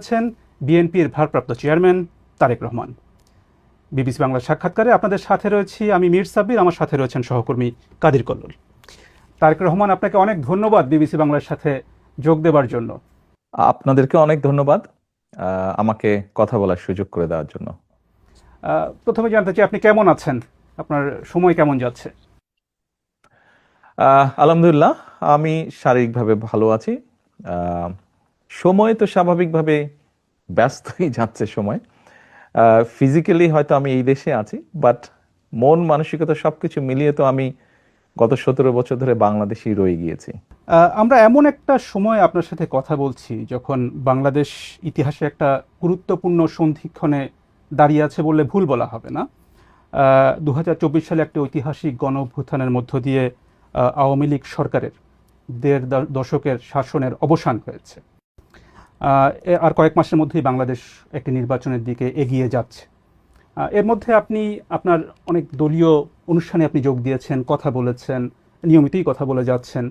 আছেন বিএনপির ভারপ্রাপ্ত চেয়ারম্যান তারেক রহমান। বিবিসি বাংলার সাক্ষাৎকারে আপনাদের সাথে রয়েছি আমি মীর সাব্বির, আমার সাথে রয়েছেন সহকর্মী কাদির কল্লোল। তারেক রহমান, আপনাকে অনেক ধন্যবাদ বিবিসি বাংলার সাথে যোগ দেওয়ার জন্য। আপনাদেরকে অনেক ধন্যবাদ আমাকে কথা বলার সুযোগ করে দেওয়ার জন্য। প্রথমে জানতে চাই আপনি কেমন আছেন, আপনার সময় কেমন যাচ্ছে? আলহামদুলিল্লাহ, আমি শারীরিকভাবে ভালো আছি। সময় তো স্বাভাবিকভাবে ব্যস্তই যাচ্ছে সময়। ফিজিক্যালি হয়তো আমি এই দেশে আছি, বাট মন মানসিকতা সবকিছু মিলিয়ে তো আমি গত 17 বছর ধরে বাংলাদেশেই রয়ে গিয়েছি। আমরা এমন একটা সময় আপনার সাথে কথা বলছি যখন বাংলাদেশ ইতিহাসে একটা গুরুত্বপূর্ণ সন্ধিক্ষণে দাঁড়িয়ে আছে বললে ভুল বলা হবে না। 2024 সালে একটা ঐতিহাসিক গণ অভ্যুত্থানের মধ্য দিয়ে আওয়ামী লীগ সরকারের 1.5 দশকের শাসনের অবসান হয়েছে। আর কয়েক মাসের মধ্যেই বাংলাদেশ একটি নির্বাচনের দিকে এগিয়ে যাচ্ছে। এর মধ্যে আপনি আপনার অনেক দলীয় অনুষ্ঠানে আপনি যোগ দিয়েছেন, কথা বলেছেন, নিয়মিতই কথা বলে যাচ্ছেন,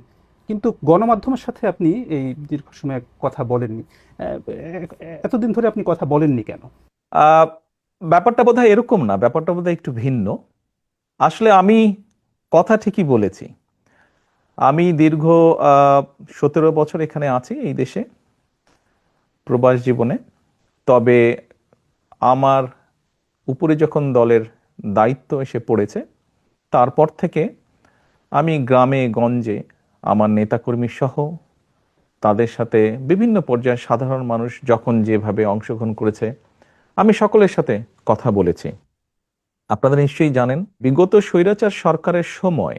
কিন্তু গণমাধ্যমের সাথে আপনি এই দীর্ঘ সময় কথা বলেননি। এতদিন ধরে আপনি কথা বলেননি কেন? ব্যাপারটা বোধহয় এরকম না, ব্যাপারটা বোধহয় একটু ভিন্ন। আসলে আমি কথা ঠিকই বলেছি। আমি দীর্ঘ 17 বছর এখানে আছি এই দেশে প্রবাস জীবনে। তবে আমার উপরে যখন দলের দায়িত্ব এসে পড়েছে, তারপর থেকে আমি গ্রামে গঞ্জে আমার নেতাকর্মী সহ তাদের সাথে বিভিন্ন পর্যায়ে সাধারণ মানুষ যখন যেভাবে অংশগ্রহণ করেছে, আমি সকলের সাথে কথা বলেছি। আপনারা নিশ্চয়ই জানেন, বিগত স্বৈরাচার সরকারের সময়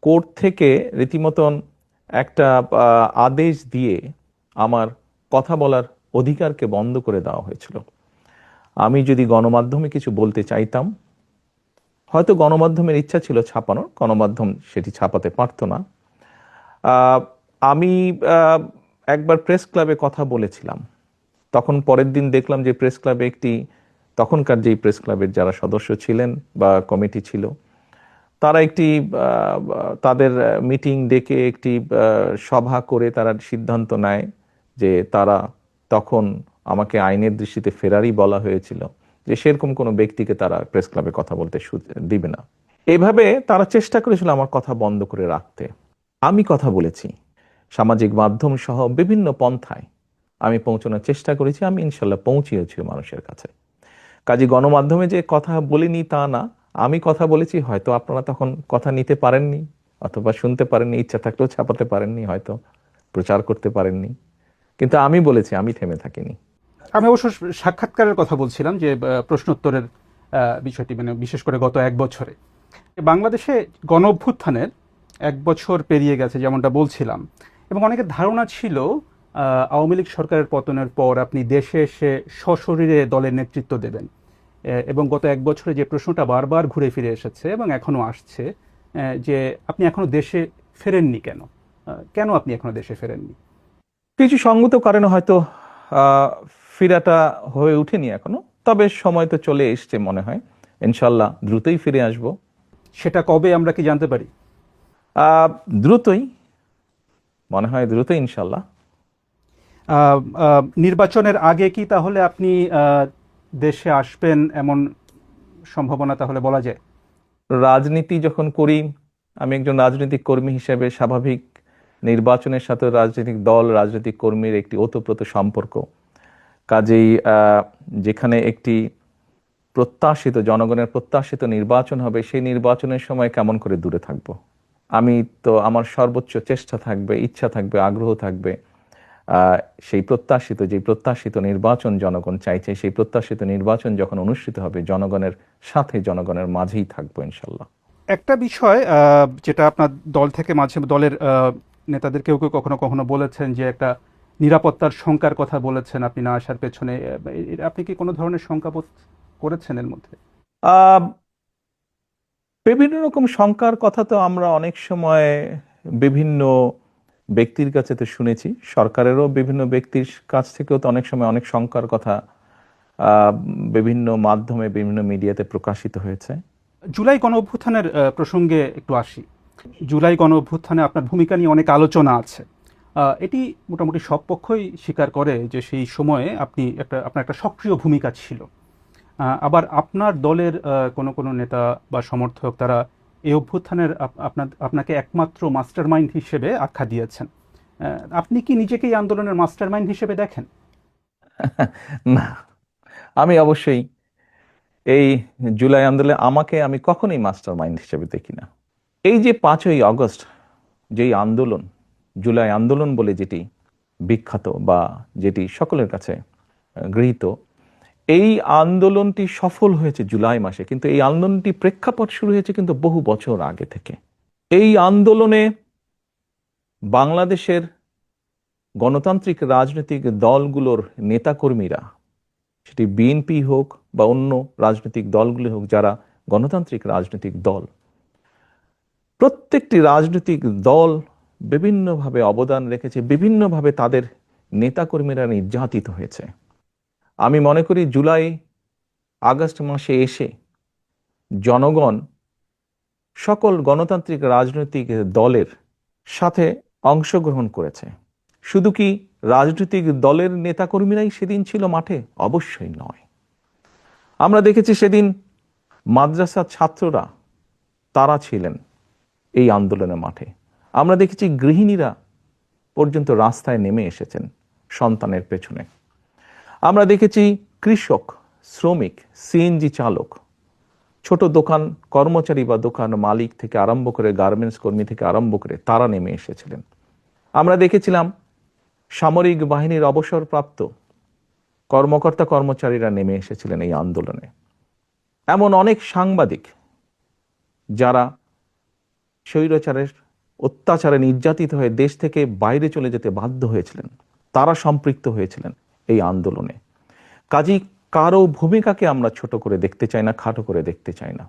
কোর্ট থেকে রীতিমতন একটা আদেশ দিয়ে আমার কথা বলার অধিকারকে বন্ধ করে দেওয়া হয়েছিল। আমি যদি গণমাধ্যমে কিছু বলতে চাইতাম, হয়তো গণমাধ্যমের ইচ্ছা ছিল ছাপানোর, গণমাধ্যম সেটি ছাপাতে পারতো না। আমি একবার প্রেস ক্লাবে কথা বলেছিলাম। তখন পরের দিন দেখলাম যে প্রেস ক্লাবে তখনকার যেই প্রেস ক্লাবের যারা সদস্য ছিলেন বা কমিটি ছিল, তারা তাদের মিটিং ডেকে একটি সভা করে তারা সিদ্ধান্ত নেয় যে তারা তখন আমাকে আইনের দৃষ্টিতে ফেরারি বলা হয়েছিল, যে সেরকম কোনো ব্যক্তিকে তারা প্রেস ক্লাবে কথা বলতে দিবে না। এইভাবে তারা চেষ্টা করেছিল আমার কথা বন্ধ করে রাখতে। আমি কথা বলেছি সামাজিক মাধ্যম সহ বিভিন্ন পন্থায়, আমি পৌঁছানোর চেষ্টা করেছি, আমি ইনশাল্লাহ পৌঁছিয়েছি মানুষের কাছে। কাজে গণমাধ্যমে যে কথা বলিনি তা না, আমি কথা বলেছি, হয়তো আপনারা তখন কথা নিতে পারেননি অথবা শুনতে পারেননি, ইচ্ছা থাকলেও ছাপাতে পারেননি, হয়তো প্রচার করতে পারেননি, কিন্তু আমি বলেছি, আমি থেমে থাকিনি। আমি অবশ্য সাক্ষাৎকারের কথা বলছিলাম, যে প্রশ্নোত্তরের বিষয়টি, মানে বিশেষ করে গত 1 বছরে বাংলাদেশে গণ অভ্যুত্থানের 1 বছর পেরিয়ে গেছে যেমনটা বলছিলাম, এবং অনেকের ধারণা ছিল আওয়ামী লীগ সরকারের পতনের পর আপনি দেশে এসে সশরীরে দলের নেতৃত্ব দেবেন। এবং গত 1 বছরে যে প্রশ্নটা বারবার ঘুরে ফিরে এসেছে এবং এখনো আসছে, যে আপনি এখনো দেশে ফেরেননি কেন? কেন আপনি এখনো দেশে ফেরেননি? কিছু সঙ্গত কারণে হয়তো ফিরাটা হয়ে ওঠেনি এখনো, তবে সময় তো চলে এসছে, মনে হয় ইনশাল্লাহ দ্রুতই ফিরে আসব। সেটা কবে আমরা কি জানতে পারি? দ্রুতই, মনে হয় দ্রুতই ইনশাল্লাহ। নির্বাচনের আগে কি তাহলে আপনি দেশে আসবেন এমন সম্ভাবনা তাহলে বলা যায়? রাজনীতি যখন করি, আমি একজন রাজনৈতিক কর্মী হিসেবে স্বাভাবিক নির্বাচনের সাথে রাজনৈতিক দল, রাজনৈতিক কর্মীর একটি ওতপ্রোত সম্পর্ক। কাজেই যেখানে একটি প্রত্যাশিত, জনগণের প্রত্যাশিত নির্বাচন হবে, সেই নির্বাচনের সময় কেমন করে দূরে থাকব? আমি তো, আমার সর্বোচ্চ চেষ্টা থাকবে, ইচ্ছা থাকবে, আগ্রহ থাকবে সেই প্রত্যাশিত নির্বাচন জনগণ চাইছে, সেই প্রত্যাশিত নির্বাচন যখন অনুষ্ঠিত হবে, জনগণের সাথে, জনগণের মাঝেই থাকবো ইনশাল্লাহ। একটা বিষয় যেটা আপনার দল থেকে মাঝে দলের নেতাদের কেউ কেউ কখনো কখনো বলেছেন, যে একটা নিরাপত্তার শঙ্কার কথা বলেছেন আপনি না আসার পেছনে। আপনি কি কোনো ধরনের শঙ্কা বোধ করেছেন এর মধ্যে? বিভিন্ন রকম শঙ্কার কথা তো আমরা অনেক সময় বিভিন্ন ব্যক্তির কাছে তো শুনেছি, সরকারেরও বিভিন্ন ব্যক্তির কাছ থেকেও তো অনেক সময় অনেক শঙ্কার কথা বিভিন্ন মাধ্যমে, বিভিন্ন মিডিয়াতে প্রকাশিত হয়েছে। জুলাই গণ অভ্যুত্থানের প্রসঙ্গে একটু আসি। জুলাই গণ অভ্যুত্থানে আপনার ভূমিকা নিয়ে অনেক আলোচনা আছে। এটি মোটামুটি সব পক্ষই স্বীকার করে যে সেই সময়ে আপনার একটা সক্রিয় ভূমিকা ছিল। আবার আপনার দলের কোনো কোনো নেতা বা সমর্থক তারা এই অভ্যুত্থানের আপনাকে একমাত্র মাস্টারমাইন্ড হিসেবে আখ্যা দিয়েছেন। আপনি কি নিজেকে এই আন্দোলনের মাস্টারমাইন্ড হিসেবে দেখেন? না, আমি অবশ্যই এই জুলাই আন্দোলনে আমি কখনোই মাস্টার মাইন্ড হিসেবে দেখি না। এই যে 5ই আগস্ট যেই আন্দোলন, জুলাই আন্দোলন বলে যেটি বিখ্যাত বা যেটি সকলের কাছে গৃহীত, এই আন্দোলনটি সফল হয়েছে জুলাই মাসে, কিন্তু এই আন্দোলনটি প্রেক্ষাপট শুরু হয়েছে কিন্তু বহু বছর আগে থেকে। এই আন্দোলনে বাংলাদেশের গণতান্ত্রিক রাজনৈতিক দলগুলোর নেতাকর্মীরা, সেটি বিএনপি হোক বা অন্য রাজনৈতিক দলগুলি হোক, যারা গণতান্ত্রিক রাজনৈতিক দল, প্রত্যেকটি রাজনৈতিক দল বিভিন্নভাবে অবদান রেখেছে, বিভিন্নভাবে তাদের নেতাকর্মীরা নির্যাতিত হয়েছে। আমি মনে করি জুলাই আগস্ট মাসে এসে জনগণ সকল গণতান্ত্রিক রাজনৈতিক দলের সাথে অংশগ্রহণ করেছে। শুধু কি রাজনৈতিক দলের নেতাকর্মীরাই সেদিন ছিল মাঠে? অবশ্যই নয়। আমরা দেখেছি সেদিন মাদ্রাসার ছাত্ররা তারা ছিলেন এই আন্দোলনের মাঠে। আমরা দেখেছি গৃহিণীরা পর্যন্ত রাস্তায় নেমে এসেছেন সন্তানের পেছনে। আমরা দেখেছি কৃষক, শ্রমিক, সিএনজি চালক, ছোট দোকান কর্মচারী বা দোকান মালিক থেকে আরম্ভ করে গার্মেন্টস কর্মী থেকে আরম্ভ করে তারা নেমে এসেছিলেন। আমরা দেখেছিলাম সামরিক বাহিনীর অবসরপ্রাপ্ত কর্মকর্তা কর্মচারীরা নেমে এসেছিলেন এই আন্দোলনে। এমন অনেক সাংবাদিক যারা স্বৈরাচারের অত্যাচারে নির্যাতিত হয়ে দেশ থেকে বাইরে চলে যেতে বাধ্য হয়েছিলেন, তারা সম্পৃক্ত হয়েছিলেন এই আন্দোলনে। কাজেই কারো ভূমিকাকে আমরা ছোট করে দেখতে চাই না, খাটো করে দেখতে চাই না।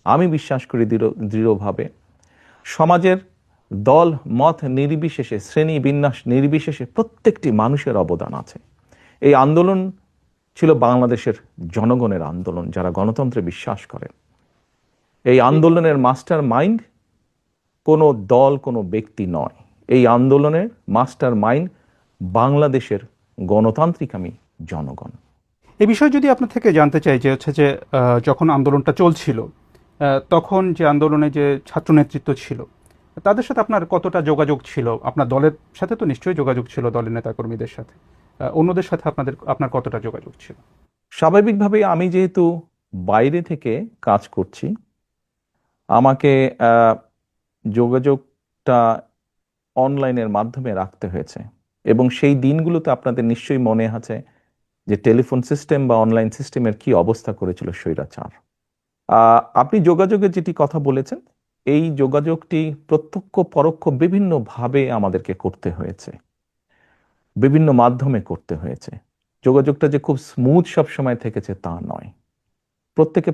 আমি বিশ্বাস করি দৃঢ়ভাবে সমাজের দল মত নির্বিশেষে, শ্রেণী বিন্যাস নির্বিশেষে প্রত্যেকটি মানুষের অবদান আছে। এই আন্দোলন ছিল বাংলাদেশের জনগণের আন্দোলন, যারা গণতন্ত্রে বিশ্বাস করেন। এই আন্দোলনের মাস্টার মাইন্ড কোনো দল, কোনো ব্যক্তি নয়। এই আন্দোলনের মাস্টার মাইন্ড বাংলাদেশের গণতান্ত্রিক জনগণ। এই বিষয়ে যদি আপনার থেকে জানতে চাই যে হচ্ছে যে যখন আন্দোলনটা চলছিল তখন যে আন্দোলনে যে ছাত্র নেতৃত্ব ছিল তাদের সাথে আপনার কতটা যোগাযোগ ছিল? আপনার দলের সাথে তো নিশ্চয়ই যোগাযোগ ছিল, দলের নেতাকর্মীদের সাথে। অন্যদের সাথে আপনার কতটা যোগাযোগ ছিল? স্বাভাবিকভাবে আমি যেহেতু বাইরে থেকে কাজ করছি, আমাকে যোগাযোগটা অনলাইনের মাধ্যমে রাখতে হয়েছে। এবং সেই দিনগুলোতে আপনাদের নিশ্চয়ই মনে আছে যে টেলিফোন সিস্টেম বা অনলাইন সিস্টেমের কি অবস্থা করেছিল স্বৈরাচার। আপনি যোগাযোগের যেটি কথা বলেছেন, এই যোগাযোগটি প্রত্যক্ষ পরোক্ষ বিভিন্নভাবে আমাদেরকে করতে হয়েছে, বিভিন্ন মাধ্যমে করতে হয়েছে। যোগাযোগটা যে খুব স্মুথ সব সময় থেকেছে তা নয়।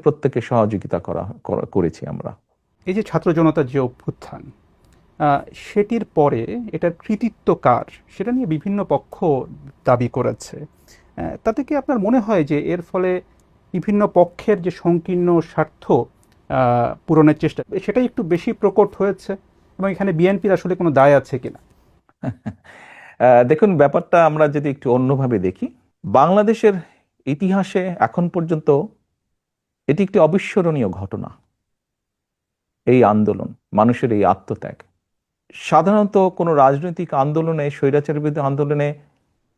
প্রত্যেকে সহযোগিতা করেছি আমরা। এই যে ছাত্র জনতার যে অভ্যুত্থান, সেটির পরে এটার কৃতিত্ব কার সেটা নিয়ে বিভিন্ন পক্ষ দাবি করেছে। তাতে কি আপনার মনে হয় যে এর ফলে বিভিন্ন পক্ষের যে সংকীর্ণ স্বার্থ পূরণের চেষ্টা সেটাই একটু বেশি প্রকট হয়েছে, এবং এখানে বিএনপির আসলে কোনো দায় আছে কিনা? দেখুন, ব্যাপারটা আমরা যদি একটু অন্যভাবে দেখি, বাংলাদেশের ইতিহাসে এখন পর্যন্ত এটি একটি অবিস্মরণীয় ঘটনা। এই আন্দোলন, মানুষের এই আত্মত্যাগ। সাধারণত কোনো রাজনৈতিক আন্দোলনে, স্বৈরাচারের বিরুদ্ধে আন্দোলনে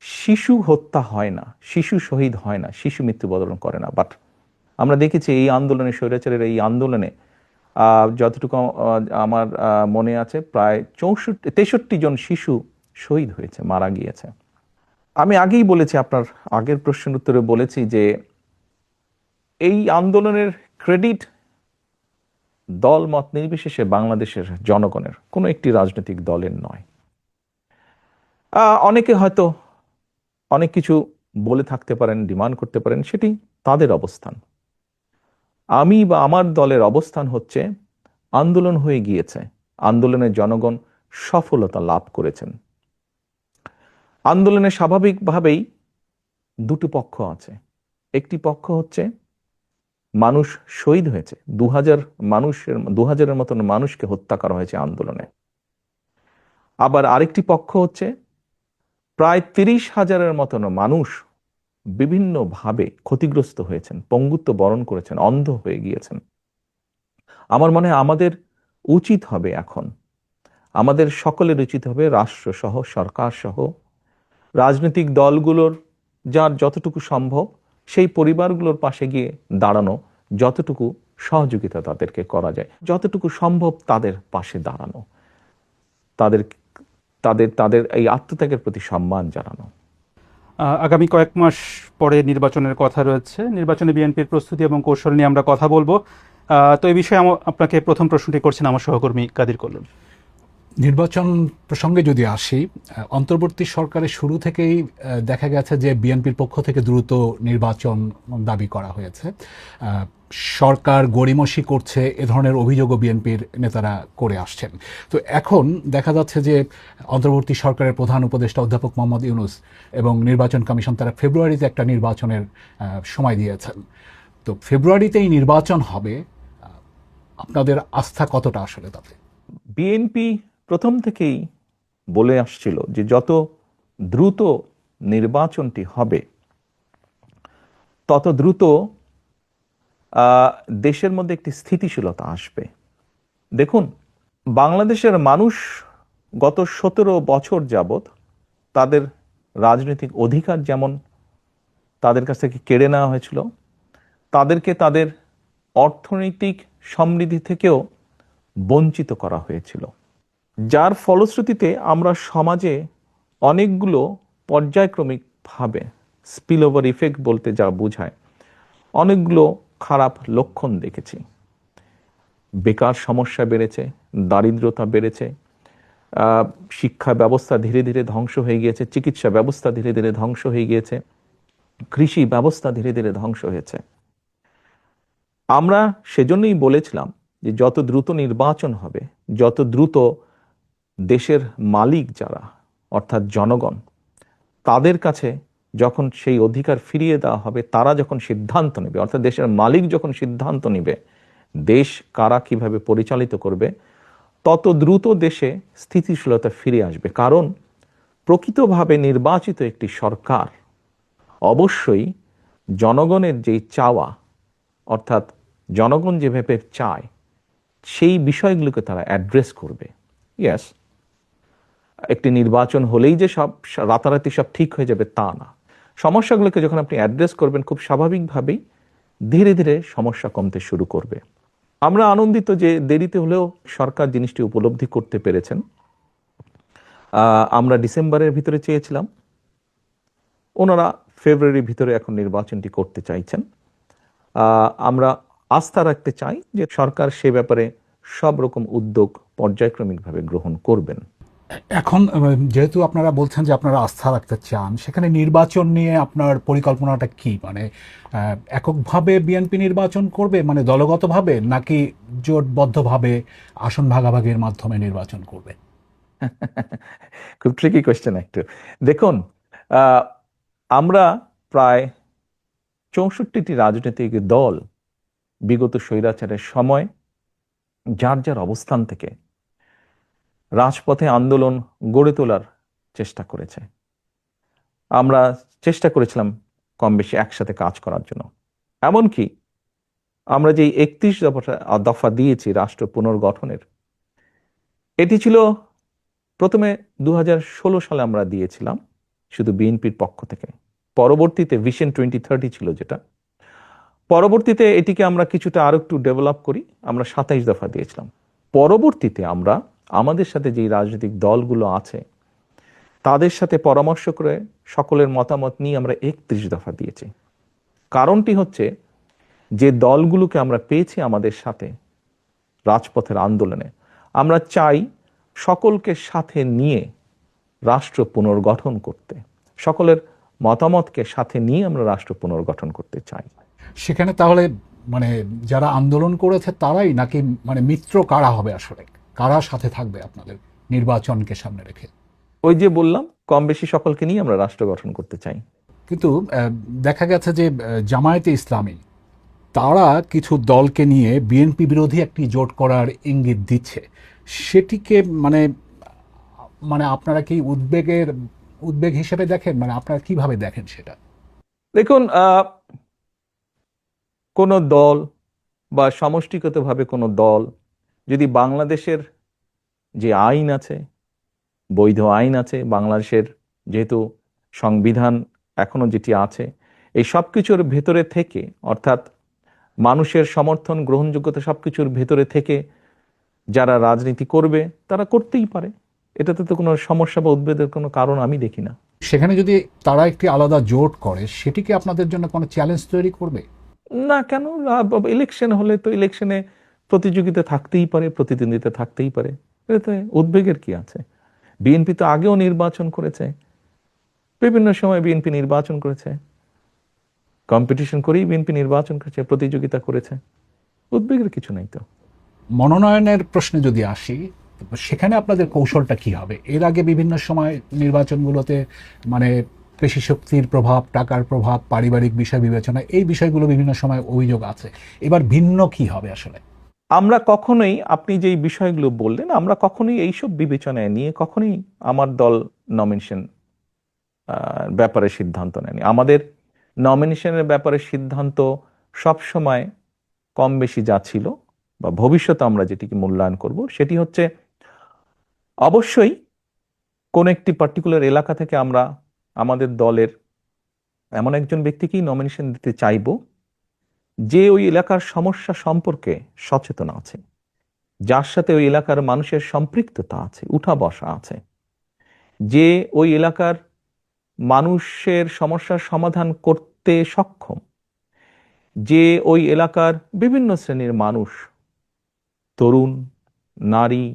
শিশু হত্যা হয় না, শিশু শহীদ হয় না, শিশু মৃত্যুবরণ করে না। বাট আমরা দেখেছি এই আন্দোলনে, স্বৈরাচারের এই আন্দোলনে যতটুকু আমার মনে আছে, প্রায় 63 জন শিশু শহীদ হয়েছে, মারা গিয়েছে। আমি আগেই বলেছি, আপনার আগের প্রশ্নের উত্তরে বলেছি যে এই আন্দোলনের ক্রেডিট দল মত নির্বিশেষে বাংলাদেশের জনগণের, কোনো একটি রাজনৈতিক দলের নয়। অনেকে হয়তো অনেক কিছু বলে থাকতে পারেন, ডিমান্ড করতে পারেন, সেটি তাদের অবস্থান। আমি বা আমার দলের অবস্থান হচ্ছে, আন্দোলন হয়ে গিয়েছে, আন্দোলনের জনগণ সফলতা লাভ করেছেন। আন্দোলনে স্বাভাবিকভাবেই দুটো পক্ষ আছে। একটি পক্ষ হচ্ছে মানুষ শহীদ হয়েছে, 2000-এর মতন মানুষকে হত্যা করা হয়েছে আন্দোলনে। আবার আরেকটি পক্ষ হচ্ছে প্রায় 30,000-এর মতন মানুষ বিভিন্নভাবে ক্ষতিগ্রস্ত হয়েছেন, পঙ্গুত্ব বরণ করেছেন, অন্ধ হয়ে গিয়েছেন। আমার মনে হয় আমাদের উচিত হবে এখন, আমাদের সকলের উচিত হবে রাষ্ট্রসহ, সরকারসহ, রাজনৈতিক দলগুলোর যার যতটুকু সম্ভব সেই পরিবারগুলোর পাশে গিয়ে দাঁড়ানো, যতটুকু সহযোগিতা তাদেরকে করা যায়, যতটুকু সম্ভব তাদের পাশে দাঁড়ানো, তাদের তাদের তাদের এই আত্মত্যাগের প্রতি সম্মান জানানো। আগামী কয়েক মাস পরে নির্বাচনের কথা রয়েছে। নির্বাচনে বিএনপির প্রস্তুতি এবং কৌশল নিয়ে আমরা কথা বলবো। তো এই বিষয়ে আপনাকে প্রথম প্রশ্নটি করছেন আমার সহকর্মী কাদির কল্লোল। নির্বাচন প্রসঙ্গে যদি আসি, অন্তর্বর্তী সরকারের শুরু থেকেই দেখা গেছে যে বিএনপির পক্ষ থেকে দ্রুত নির্বাচন দাবি করা হয়েছে। সরকার গড়িমসি করছে, এ ধরনের অভিযোগও বিএনপির নেতারা করে আসছেন। তো এখন দেখা যাচ্ছে যে অন্তর্বর্তী সরকারের প্রধান উপদেষ্টা অধ্যাপক মোহাম্মদ ইউনূস এবং নির্বাচন কমিশন তারা ফেব্রুয়ারিতে একটা নির্বাচনের সময় দিয়েছেন। তো ফেব্রুয়ারিতেই নির্বাচন হবে, আপনাদের আস্থা কতটা আসলে তাতে? বিএনপি প্রথম থেকেই বলে আসছিল যে যত দ্রুত নির্বাচনটি হবে তত দ্রুত দেশের মধ্যে একটি স্থিতিশীলতা আসবে। দেখুন, বাংলাদেশের মানুষ গত 17 বছর যাবৎ তাদের রাজনৈতিক অধিকার যেমন তাদের কাছ থেকে কেড়ে নেওয়া হয়েছিল, তাদেরকে তাদের অর্থনৈতিক সমৃদ্ধি থেকেও বঞ্চিত করা হয়েছিল, যার ফলশ্রুতিতে আমরা সমাজে অনেকগুলো পর্যায়ক্রমিকভাবে স্পিল ওভার ইফেক্ট বলতে যা বোঝায় অনেকগুলো খারাপ লক্ষণ দেখেছি। বেকার সমস্যা বেড়েছে, দারিদ্রতা বেড়েছে, শিক্ষা ব্যবস্থা ধীরে ধীরে ধ্বংস হয়ে গিয়েছে, চিকিৎসা ব্যবস্থা ধীরে ধীরে ধ্বংস হয়ে গিয়েছে, কৃষি ব্যবস্থা ধীরে ধীরে ধ্বংস হয়েছে। আমরা সেজন্যই বলেছিলাম যে যত দ্রুত নির্বাচন হবে, যত দ্রুত দেশের মালিক যারা অর্থাৎ জনগণ, তাদের কাছে যখন সেই অধিকার ফিরিয়ে দেওয়া হবে, তারা যখন সিদ্ধান্ত নেবে, অর্থাৎ দেশের মালিক যখন সিদ্ধান্ত নেবে দেশ কারা কিভাবে পরিচালিত করবে, তত দ্রুত দেশে স্থিতিশীলতা ফিরে আসবে। কারণ প্রকৃতভাবে নির্বাচিত একটি সরকার অবশ্যই জনগণের যেই চাওয়া, অর্থাৎ জনগণ যেভাবে চায় সেই বিষয়গুলোকে তারা অ্যাড্রেস করবে। ইয়েস, একটি নির্বাচন হলেই যে সব রাতারাতি সব ঠিক হয়ে যাবে তা না। সমস্যাগুলোকে যখন আপনি অ্যাড্রেস করবেন, খুব স্বাভাবিকভাবেই ধীরে ধীরে সমস্যা কমতে শুরু করবে। আমরা আনন্দিত যে দেরিতে হলেও সরকার জিনিসটি উপলব্ধি করতে পেরেছেন। আমরা ডিসেম্বরের ভিতরে চেয়েছিলাম, ওনারা ফেব্রুয়ারির ভিতরে এখন নির্বাচনটি করতে চাইছেন। আমরা আস্থা রাখতে চাই যে সরকার সে ব্যাপারে সব রকম উদ্যোগ পর্যায়ক্রমিকভাবে গ্রহণ করবেন। এখন যেহেতু আপনারা বলছেন যে আপনারা আস্থা রাখতে চান, সেখানে নির্বাচন নিয়ে আপনার পরিকল্পনাটা কি? মানে এককভাবে বিএনপি নির্বাচন করবে, মানে দলগতভাবে, নাকি জোটবদ্ধভাবে আসন ভাগাভাগির মাধ্যমে নির্বাচন করবে? খুব ট্রিকি কোয়েশ্চেন একটু। দেখুন, আমরা প্রায় 64টি রাজনৈতিক দল বিগত স্বৈরাচারের সময় যার যার অবস্থান থেকে রাজপথে আন্দোলন গড়ে তোলার চেষ্টা করেছে। আমরা চেষ্টা করেছিলাম কম বেশি একসাথে কাজ করার জন্য। এমনকি আমরা যে 31 দফা দিয়েছি রাষ্ট্র পুনর্গঠনের, এটি ছিল প্রথমে 2016 সালে আমরা দিয়েছিলাম শুধু বিএনপির পক্ষ থেকে। পরবর্তীতে ভিশন 2030 ছিল যেটা, পরবর্তীতে এটিকে আমরা কিছুটা আরো একটু ডেভেলপ করি, আমরা 27 দফা দিয়েছিলাম। পরবর্তীতে আমরা আমাদের সাথে যে রাজনৈতিক দলগুলো আছে তাদের সাথে পরামর্শ করে সকলের মতামত নিয়ে আমরা 31 দফা দিয়েছি। কারণটি হচ্ছে যে দলগুলোকে আমরা পেয়েছি আমাদের সাথে রাজপথের আন্দোলনে, আমরা চাই সকলকে সাথে নিয়ে রাষ্ট্র পুনর্গঠন করতে, সকলের মতামতকে সাথে নিয়ে আমরা রাষ্ট্র পুনর্গঠন করতে চাই। সেখানে তাহলে মানে যারা আন্দোলন করেছে তারাই, নাকি মানে মিত্র কারা হবে, আসলে কারা সাথে থাকবে আপনাদের নির্বাচনকে সামনে রেখে? ওই যে বললাম, কম বেশি সকলকে নিয়ে আমরা রাষ্ট্র গঠন করতে চাই। কিন্তু দেখা গেছে যে জামায়াতে ইসলামী তারা কিছু দলকে নিয়ে বিএনপি বিরোধী একটি জোট করার ইঙ্গিত দিচ্ছে। সেটিকে মানে আপনারা কি উদ্বেগের উদ্বেগ হিসেবে দেখেন, মানে আপনারা কিভাবে দেখেন সেটা? দেখুন, কোনো দল বা সমষ্টিগতভাবে কোনো দল যদি বাংলাদেশের যে আইন আছে, বৈধ আইন আছে বাংলাদেশের, যেহেতু সংবিধান এখনো যেটি আছে, এই সব কিছুর ভেতরে থেকে, অর্থাৎ মানুষের সমর্থন গ্রহণযোগ্যতা সবকিছুর ভেতরে থেকে যারা রাজনীতি করবে তারা করতেই পারে। এটাতে তো কোনো সমস্যা বা উদ্বেগের কোনো কারণ আমি দেখি না। সেখানে যদি তারা একটি আলাদা জোট করে, সেটি কি আপনাদের জন্য কোনো চ্যালেঞ্জ তৈরি করবে? না, কেন? ইলেকশন হলে তো ইলেকশনে প্রতিযোগিতা থাকতেই পারে, প্রতিদ্বন্দ্বিতা থাকতেই পারে, এতে উদ্বেগের কি আছে? বিএনপি তো আগেও নির্বাচন করেছে, বিভিন্ন সময় বিএনপি নির্বাচন করেছে, কম্পিটিশন করেই বিএনপি নির্বাচন করেছে, প্রতিযোগিতা করেছে, উদ্বেগের কিছু নাই তো। মনোনয়নের প্রশ্নে যদি আসি, সেখানে আপনাদের কৌশলটা কি হবে? এর আগে বিভিন্ন সময় নির্বাচনগুলোতে মানে পেশি শক্তির প্রভাব, টাকার প্রভাব, পারিবারিক বিষয় বিবেচনা, এই বিষয়গুলো বিভিন্ন সময় অভিযোগ আছে। এবার ভিন্ন কি হবে আসলে? আমরা কখনোই, আপনি যেই বিষয়গুলো বললেন, আমরা কখনোই এইসব বিবেচনায় নিয়ে কখনোই আমার দল নমিনেশন ব্যাপারে সিদ্ধান্ত নেয়নি। আমাদের নমিনেশনের ব্যাপারে সিদ্ধান্ত সব সময় কম বেশি যা ছিল বা ভবিষ্যতে আমরা যেটিকে মূল্যায়ন করব সেটি হচ্ছে, অবশ্যই কোন একটি পার্টিকুলার এলাকা থেকে আমরা আমাদের দলের এমন একজন ব্যক্তিকেই নমিনেশন দিতে চাইব যে ওই এলাকার সমস্যা সম্পর্কে সচেতন আছে, যার সাথে ওই এলাকার মানুষের সম্পৃক্ততা আছে, উঠা বসা আছে, যে ওই এলাকার মানুষের সমস্যার সমাধান করতে সক্ষম, যে ওই এলাকার বিভিন্ন শ্রেণীর মানুষ, তরুণ, নারী,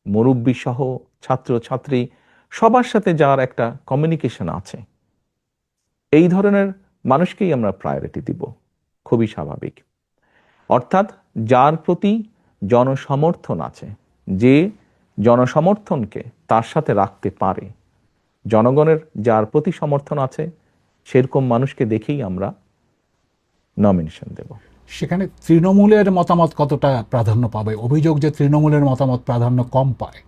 মুরব্বী সহ ছাত্র ছাত্রী, সবার সাথে যার একটা কমিউনিকেশন আছে, এই ধরনের মানুষকেই আমরা প্রায়োরিটি দিব। খুবই স্বাভাবিক। অর্থাৎ যার প্রতি জনসমর্থন আছে, যে জনসমর্থনকে তার সাথে রাখতে পারে, জনগণের যার প্রতি সমর্থন আছে, সেরকম মানুষকে দেখেই আমরা নমিনেশন দেব। সেখানে তৃণমূলের মতামত কতটা প্রাধান্য পাবে? অভিযোগ যে তৃণমূলের মতামত প্রাধান্য কম পায়।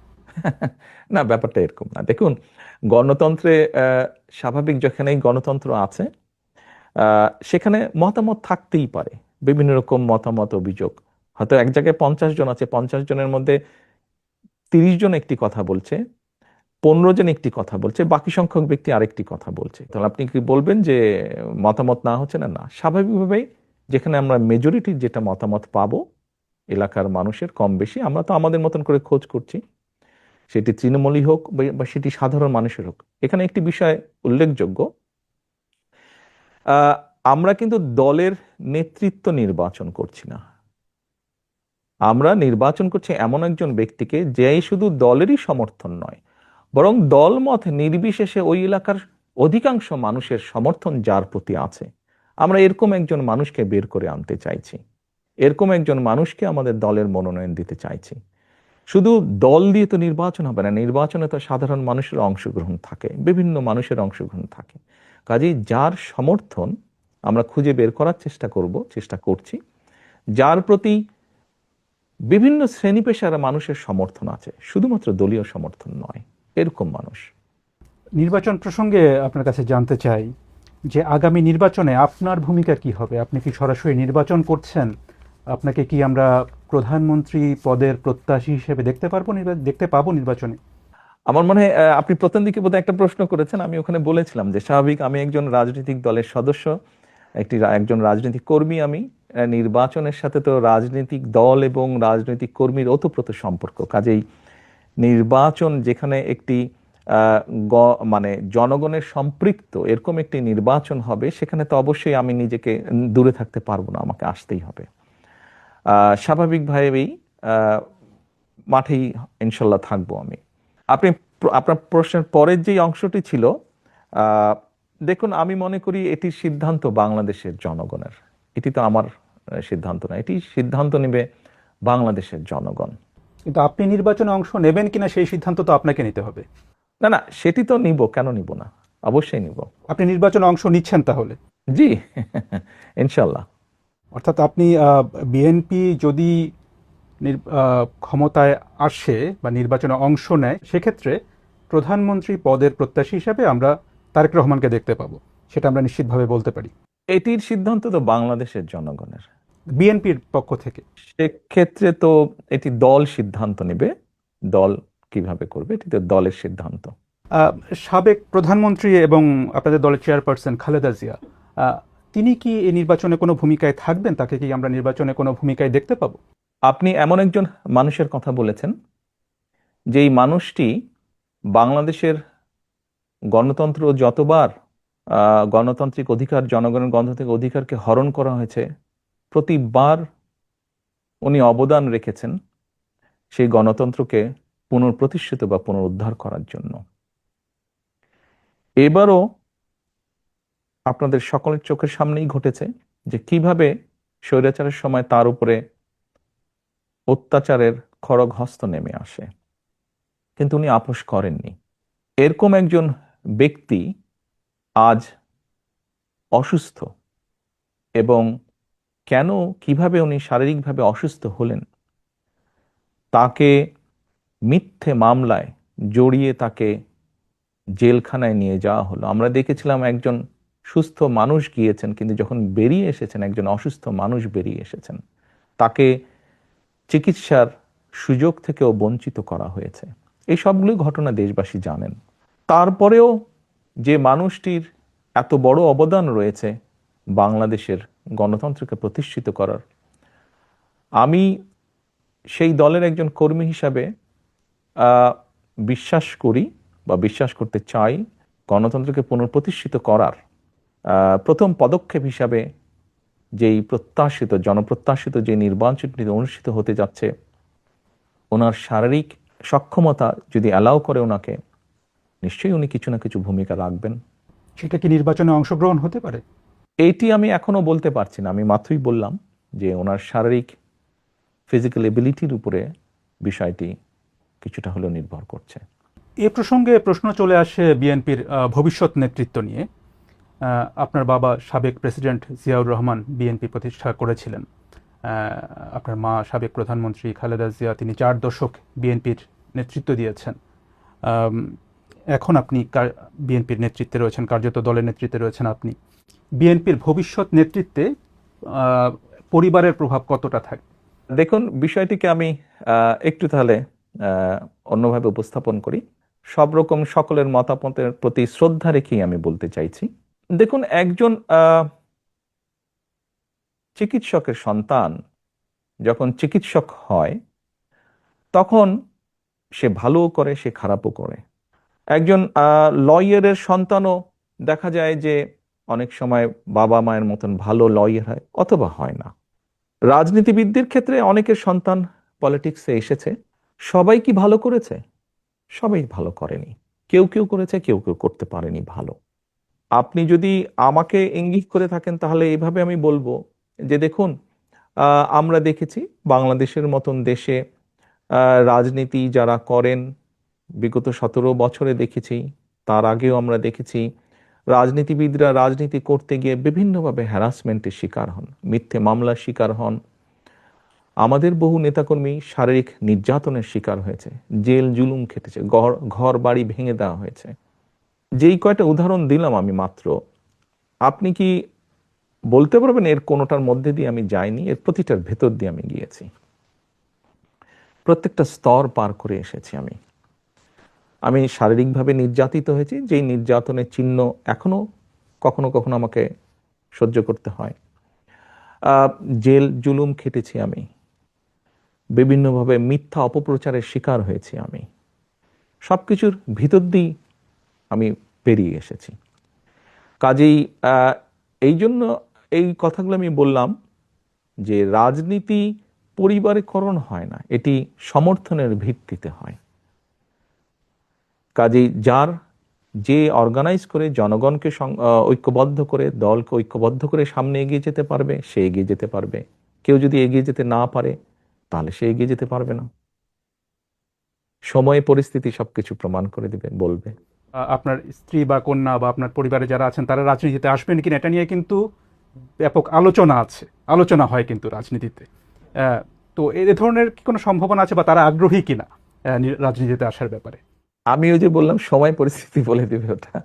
না, ব্যাপারটা এরকম না। দেখুন, গণতন্ত্রে স্বাভাবিক, যেখানেই গণতন্ত্র আছে সেখানে মতামত থাকতেই পারে, বিভিন্ন রকম মতামত, অভিযোগ। হয়তো এক জায়গায় 50 জন আছে, 50 জনের মধ্যে 30 জন একটি কথা বলছে, 15 জন একটি কথা বলছে, বাকি সংখ্যক ব্যক্তি আরেকটি কথা বলছে। তাহলে আপনি কি বলবেন যে মতামত না হচ্ছে? না, না, স্বাভাবিকভাবেই যেখানে আমরা মেজরিটির যেটা মতামত পাবো এলাকার মানুষের কম বেশি, আমরা তো আমাদের মতন করে খোঁজ করছি, সেটি তৃণমূলই হোক বা সেটি সাধারণ মানুষের হোক। এখানে একটি বিষয় উল্লেখযোগ্য, আমরা কিন্তু দলের নেতৃত্ব নির্বাচন করছি না। আমরা নির্বাচন করছি এমন একজন ব্যক্তিকে যে শুধু দলেরই সমর্থন নয়, বরং দলমত নির্বিশেষে ওই এলাকার অধিকাংশ মানুষের সমর্থন যার প্রতি আছে, আমরা এরকম একজন মানুষকে বের করে আনতে চাইছি, এরকম একজন মানুষকে আমাদের দলের মনোনয়ন দিতে চাইছি। শুধু দল দিয়ে তো নির্বাচন হবে না, নির্বাচনে তো সাধারণ মানুষের অংশগ্রহণ থাকে, বিভিন্ন মানুষের অংশগ্রহণ থাকে। কাজেই যার সমর্থন আমরা খুঁজে বের করার চেষ্টা করছি, যার প্রতি বিভিন্ন শ্রেণী পেশার মানুষের সমর্থন আছে, শুধুমাত্র দলীয় সমর্থন নয়, এরকম মানুষ। নির্বাচন প্রসঙ্গে আপনার কাছে জানতে চাই যে আগামী নির্বাচনে আপনার ভূমিকা কি হবে? আপনি কি সরাসরি নির্বাচন করছেন? আপনাকে কি আমরা প্রধানমন্ত্রী পদের প্রত্যাশী হিসেবে দেখতে পাবো নির্বাচনে? আমার মনে হয় আপনি প্রথম দিকে বোধহয় একটা প্রশ্ন করেছেন, আমি ওখানে বলেছিলাম যে স্বাভাবিক, আমি একজন রাজনৈতিক দলের সদস্য, একজন রাজনৈতিক কর্মী। আমি নির্বাচনের সাথে তো রাজনৈতিক দল এবং রাজনৈতিক কর্মীর ওতপ্রোত সম্পর্ক। কাজেই নির্বাচন যেখানে একটি মানে জনগণের সম্পৃক্ত এরকম একটি নির্বাচন হবে, সেখানে তো অবশ্যই আমি নিজেকে দূরে থাকতে পারবো না, আমাকে আসতেই হবে। স্বাভাবিকভাবেই মাঠেই ইনশাল্লাহ থাকবো আমি। আপনার প্রশ্নের পরের যে অংশটি ছিল, দেখুন, আমি মনে করি এটির সিদ্ধান্ত বাংলাদেশের জনগণের। এটি তো আমার সিদ্ধান্ত না, এটি সিদ্ধান্ত নেবে বাংলাদেশের জনগণ। কিন্তু আপনি নির্বাচনে অংশ নেবেন কিনা সেই সিদ্ধান্ত তো আপনাকে নিতে হবে। না, না, সেটি তো নিব, কেন নিব না, অবশ্যই নিব। আপনি নির্বাচনে অংশ নিচ্ছেন তাহলে? জি, ইনশাল্লাহ। অর্থাৎ আপনি বিএনপি যদি ক্ষমতায় আসে বা নির্বাচনে অংশ নেয়, সেক্ষেত্রে প্রধানমন্ত্রী পদের প্রত্যাশী হিসাবে আমরা তারেক রহমানকে দেখতে পাবো, সেটা আমরা নিশ্চিতভাবে বলতে পারি এটির সিদ্ধান্ত তো বাংলাদেশের জনগণের। বিএনপির পক্ষ থেকে। সেক্ষেত্রে তো এটি দল সিদ্ধান্ত নেবে, দল কিভাবে করবে এটি তো দলের সিদ্ধান্ত। আহ, সাবেক প্রধানমন্ত্রী এবং আপনাদের দলের চেয়ারপারসন খালেদা জিয়া, তিনি কি এই নির্বাচনে কোনো ভূমিকায় থাকবেন? তাকে কি আমরা নির্বাচনে কোনো ভূমিকায় দেখতে পাবো? আপনি এমন একজন মানুষের কথা বলেছেন, যেই মানুষটি বাংলাদেশের গণতন্ত্র যতবার গণতান্ত্রিক অধিকার, জনগণের গণতান্ত্রিক অধিকারকে হরণ করা হয়েছে, প্রতিবার উনি অবদান রেখেছেন সেই গণতন্ত্রকে পুনঃপ্রতিষ্ঠিত বা পুনরুদ্ধার করার জন্য। এবারও আপনাদের সকলের চোখের সামনেই ঘটেছে যে কিভাবে স্বৈরাচারের সময় তার উপরে অত্যাচারের খড়গ হস্ত নেমে আসে, কিন্তু উনি আপোস করেননি। এরকম একজন ব্যক্তি আজ অসুস্থ, এবং কেন, কিভাবে উনি শারীরিকভাবে অসুস্থ হলেন, তাকে মিথ্যে মামলায় জড়িয়ে তাকে জেলখানায় নিয়ে যাওয়া হলো। আমরা দেখেছিলাম একজন সুস্থ মানুষ গিয়েছেন, কিন্তু যখন বেরিয়ে এসেছেন একজন অসুস্থ মানুষ বেরিয়ে এসেছেন, তাকে চিকিৎসার সুযোগ থেকেও বঞ্চিত করা হয়েছে। এই সবগুলো ঘটনা দেশবাসী জানেন। তারপরেও যে মানুষটির এত বড় অবদান রয়েছে বাংলাদেশের গণতন্ত্রকে প্রতিষ্ঠিত করার, আমি সেই দলের একজন কর্মী হিসাবে বিশ্বাস করি বা বিশ্বাস করতে চাই, গণতন্ত্রকে পুনঃপ্রতিষ্ঠিত করার প্রথম পদক্ষেপ হিসাবে যেই প্রত্যাশিত, জনপ্রত্যাশিত যে নির্বাচনটি অনুষ্ঠিত হতে যাচ্ছে, ওনার শারীরিক সক্ষমতা যদি অ্যালাউ করে ওনাকে, নিশ্চয়ই উনি কিছু না কিছু ভূমিকা রাখবেন। সেটা কি নির্বাচনে অংশগ্রহণ হতে পারে? এইটি আমি এখনো বলতে পারছি না। আমি মাত্রই বললাম যে ওনার শারীরিক ফিজিক্যাল এবিলিটির উপরে বিষয়টি কিছুটা হলেও নির্ভর করছে। এ প্রসঙ্গে প্রশ্ন চলে আসে বিএনপির ভবিষ্যৎ নেতৃত্ব নিয়ে। আপনার বাবা সাবেক প্রেসিডেন্ট জিয়াউর রহমান বিএনপি প্রতিষ্ঠা করেছিলেন। আপনার মা সাবেক প্রধানমন্ত্রী খালেদা জিয়া, তিনি 4 দশক বিএনপির নেতৃত্ব দিয়েছেন। এখন আপনি বিএনপির নেতৃত্বে রয়েছেন, কার্যত দলের নেতৃত্বে রয়েছেন আপনি। বিএনপির ভবিষ্যৎ নেতৃত্বে পরিবারের প্রভাব কতটা থাকে? দেখুন, বিষয়টিকে আমি একটু তাহলে অন্যভাবে উপস্থাপন করি। সব রকম সকলের মতামতের প্রতি শ্রদ্ধা রেখেই আমি বলতে চাইছি। দেখুন, একজন চিকিৎসকের সন্তান যখন চিকিৎসক হয়, তখন সে ভালোও করে, সে খারাপও করে। একজন লয়ারের সন্তানও দেখা যায় যে অনেক সময় বাবা মায়ের মতন ভালো লয়ার হয় অথবা হয় না। রাজনীতিবিদদের ক্ষেত্রে অনেকের সন্তান পলিটিক্সে এসেছে, সবাই কি ভালো করেছে? সবাই ভালো করেনি। কেউ কেউ করেছে, কেউ কেউ করতে পারেনি ভালো। আপনি যদি আমাকে ইঙ্গিত করে থাকেন, তাহলে এইভাবে আমি বলবো যে দেখুন, আমরা দেখেছি বাংলাদেশের মতন দেশে রাজনীতি যারা করেন, বিগত 17 বছরে দেখেছি, তার আগেও আমরা দেখেছি রাজনীতিবিদরা রাজনীতি করতে গিয়ে বিভিন্নভাবে হ্যারাসমেন্টের শিকার হন, মিথ্যে মামলার শিকার হন। আমাদের বহু নেতাকর্মী শারীরিক নির্যাতনের শিকার হয়েছে, জেল জুলুম খেটেছে, ঘর বাড়ি ভেঙে দেওয়া হয়েছে। যেই কয়টা উদাহরণ দিলাম আমি মাত্র, আপনি কি বলতে পারবেন এর কোনোটার মধ্যে দিয়ে আমি যাইনি? এর প্রতিটার ভেতর দিয়ে আমি গিয়েছি, প্রত্যেকটা স্তর পার করে এসেছি। আমি শারীরিকভাবে নির্যাতিত হয়েছি, যেই নির্যাতনের চিহ্ন এখনো কখনো কখনো আমাকে সহ্য করতে হয়। জেল জুলুম খেটেছি, আমি বিভিন্নভাবে মিথ্যা অপপ্রচারের শিকার হয়েছি। আমি সবকিছুর ভিতর দিয়ে আমি পেরিয়ে এসেছি। কাজেই এই জন্য এই কথাগুলো আমি বললাম যে রাজনীতি পরিবারীকরণ হয় না, এটি সমর্থনের ভিত্তিতে হয়। কাজেই যে অর্গানাইজ করে জনগণকে ঐক্যবদ্ধ করে, দলকে ঐক্যবদ্ধ করে সামনে এগিয়ে যেতে পারবে, সে এগিয়ে যেতে পারবে। কেউ যদি এগিয়ে যেতে না পারে, তাহলে সে এগিয়ে যেতে পারবে না। সময় পরিস্থিতি সবকিছু প্রমাণ করে দিবে, বলবে। আপনার স্ত্রী বা কন্যা বা আপনার পরিবারে যারা আছেন, তারা রাজনীতিতে আসবেন কিনা এটা নিয়ে কিন্তু ব্যাপক আলোচনা হয় কিন্তু রাজনীতিতে। তো এই ধরনের কি কোনো সম্ভাবনা আছে, বা তারা আগ্রহী কিনা রাজনীতিতে আসার ব্যাপারে? আমি ওই যে বললাম সময় পরিস্থিতি বলে দিবে ওটা।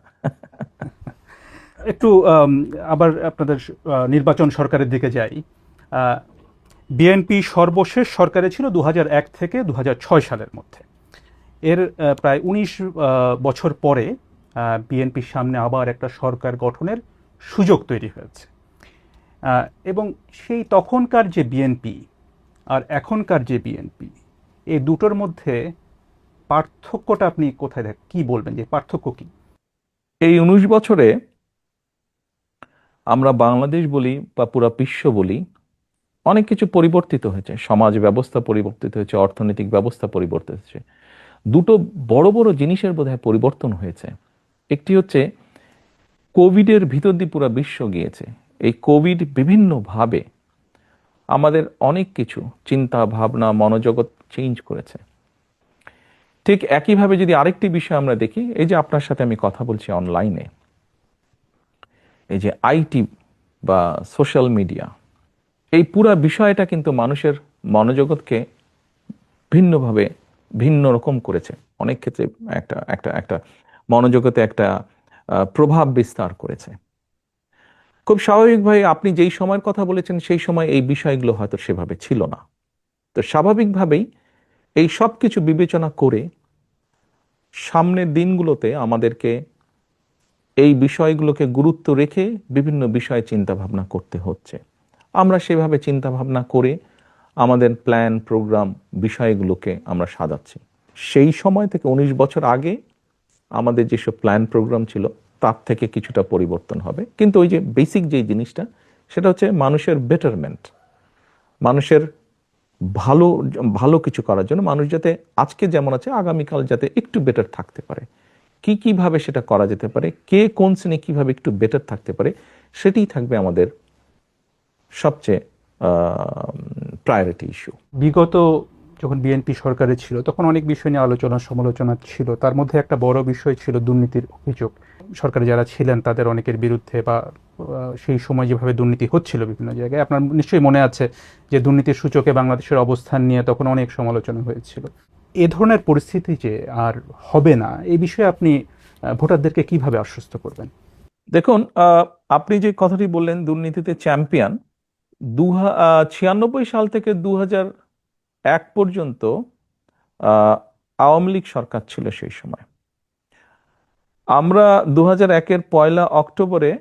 একটু আবার আপনাদের নির্বাচন সরকারের দিকে যাই। বিএনপি সর্বশেষ সরকারে ছিল 2001 থেকে 2006 সালের মধ্যে। এর প্রায় 19 বছর পরে বিএনপির সামনে আবার একটা সরকার গঠনের সুযোগ তৈরি হয়েছে, এবং সেই তখনকার যে বিএনপি আর এখনকার যে বিএনপি, এই দুটোর মধ্যে পার্থক্যটা আপনি কোথায় কি বলবেন, যে পার্থক্য কি? এই 19 বছরে আমরা বাংলাদেশ বলি বা পুরা বিশ্ব বলি, অনেক কিছু পরিবর্তিত হয়েছে। সমাজ ব্যবস্থা পরিবর্তিত হয়েছে, অর্থনৈতিক ব্যবস্থা পরিবর্তিত হয়েছে। দুটো বড় বড় জিনিসের বোধহয় পরিবর্তন হয়েছে। একটি হচ্ছে কোভিডের ভিতর দিয়ে পুরো বিশ্ব গিয়েছে। এই কোভিড বিভিন্নভাবে আমাদের অনেক কিছু চিন্তা ভাবনা মনোজগৎ চেঞ্জ করেছে। ঠিক একইভাবে যদি আরেকটি বিষয় আমরা দেখি, এই যে আপনার সাথে আমি কথা বলছি অনলাইনে, এই যে আইটি বা সোশ্যাল মিডিয়া, এই পুরা বিষয়টা কিন্তু মানুষের মনোজগৎকে ভিন্নভাবে ভিন্ন রকম করেছে। অনেক ক্ষেত্রে একটা একটা একটা মনোজগতে একটা প্রভাব বিস্তার করেছে। খুব স্বাভাবিকভাবে আপনি যেই সময়ের কথা বলেছেন সেই সময় এই বিষয়গুলো হয়তো সেভাবে ছিল না। তো স্বাভাবিকভাবেই এই সব কিছু বিবেচনা করে সামনের দিনগুলোতে আমাদেরকে এই বিষয়গুলোকে গুরুত্ব রেখে বিভিন্ন বিষয়ে চিন্তা ভাবনা করতে হচ্ছে। আমরা সেভাবে চিন্তা ভাবনা করে আমাদের প্ল্যান প্রোগ্রাম বিষয়গুলোকে আমরা সাজাচ্ছি। সেই সময় থেকে 19 বছর আগে আমাদের যেসব প্ল্যান প্রোগ্রাম ছিল তার থেকে কিছুটা পরিবর্তন হবে, কিন্তু ওই যে বেসিক যে জিনিসটা, সেটা হচ্ছে মানুষের বেটারমেন্ট, মানুষের ভালো ভালো কিছু করার জন্য, মানুষ যাতে আজকে যেমন আছে আগামীকাল যাতে একটু বেটার থাকতে পারে। কিভাবে সেটা করা যেতে পারে, কে কোন শ্রেণী কিভাবে একটু বেটার থাকতে পারে, সেটাই থাকবে আমাদের সবচেয়ে প্রায়োরিটি ইস্যু। বিগত যখন বিএনপি সরকারে ছিল তখন অনেক বিষয় নিয়ে আলোচনা সমালোচনা ছিল, তার মধ্যে একটা বড় বিষয় ছিল দুর্নীতির অভিযোগ। সরকারে যারা ছিলেন তাদের অনেকের বিরুদ্ধে, বা সেই সময় যেভাবে দুর্নীতি হচ্ছিল বিভিন্ন জায়গায়, আপনার নিশ্চয়ই মনে আছে যে দুর্নীতির সূচকে বাংলাদেশের অবস্থান নিয়ে তখন অনেক সমালোচনা হয়েছিল। এ ধরনের পরিস্থিতি যে আর হবে না, এই বিষয়ে আপনি ভোটারদেরকে কিভাবে আশ্বস্ত করবেন? দেখুন, আপনি যে কথাটি বললেন দুর্নীতিতে চ্যাম্পিয়ন, 96 সাল থেকে 2001 পর্যন্ত আওয়ামী লীগ সরকার ছিল সেই সময়। আমরা 2001-এর 1 অক্টোবরে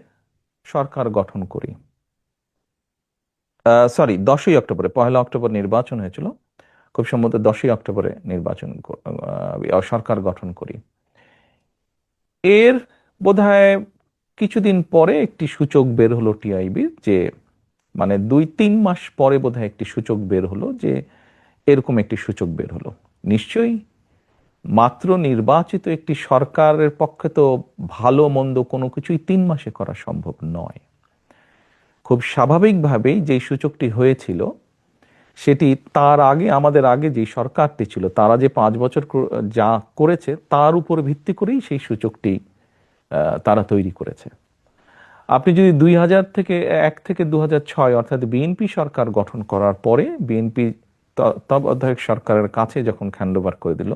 সরকার গঠন করি। 10ই অক্টোবরে, 1 অক্টোবর নির্বাচন হয়েছিল, খুব সম্ভবত 10ই অক্টোবরে সরকার গঠন করি। এর বোধহয় কিছুদিন পরে একটি সূচক বের হলো টিআইবির, যে মানে 2-3 মাস পরে বোধহয় একটি সূচক বের হলো, যে এরকম একটি সূচক বের হলো। নিশ্চয়ই মাত্র নির্বাচিত একটি সরকারের পক্ষে তো ভালো মন্দ কোনো কিছুই 3 মাসে করা সম্ভব নয়। খুব স্বাভাবিকভাবেই যে সূচকটি হয়েছিল সেটি তার আগে, আমাদের আগে যে সরকারটি ছিল তারা যে 5 বছর যা করেছে তার উপর ভিত্তি করেই সেই সূচকটি তারা তৈরি করেছে। আপনি যদি 2001 থেকে 2006 অর্থাৎ বিএনপি সরকার গঠন করার পরে বিএনপি তত্ত্বাবধায়ক সরকারের কাছে যখন হ্যান্ডওভার করে দিল,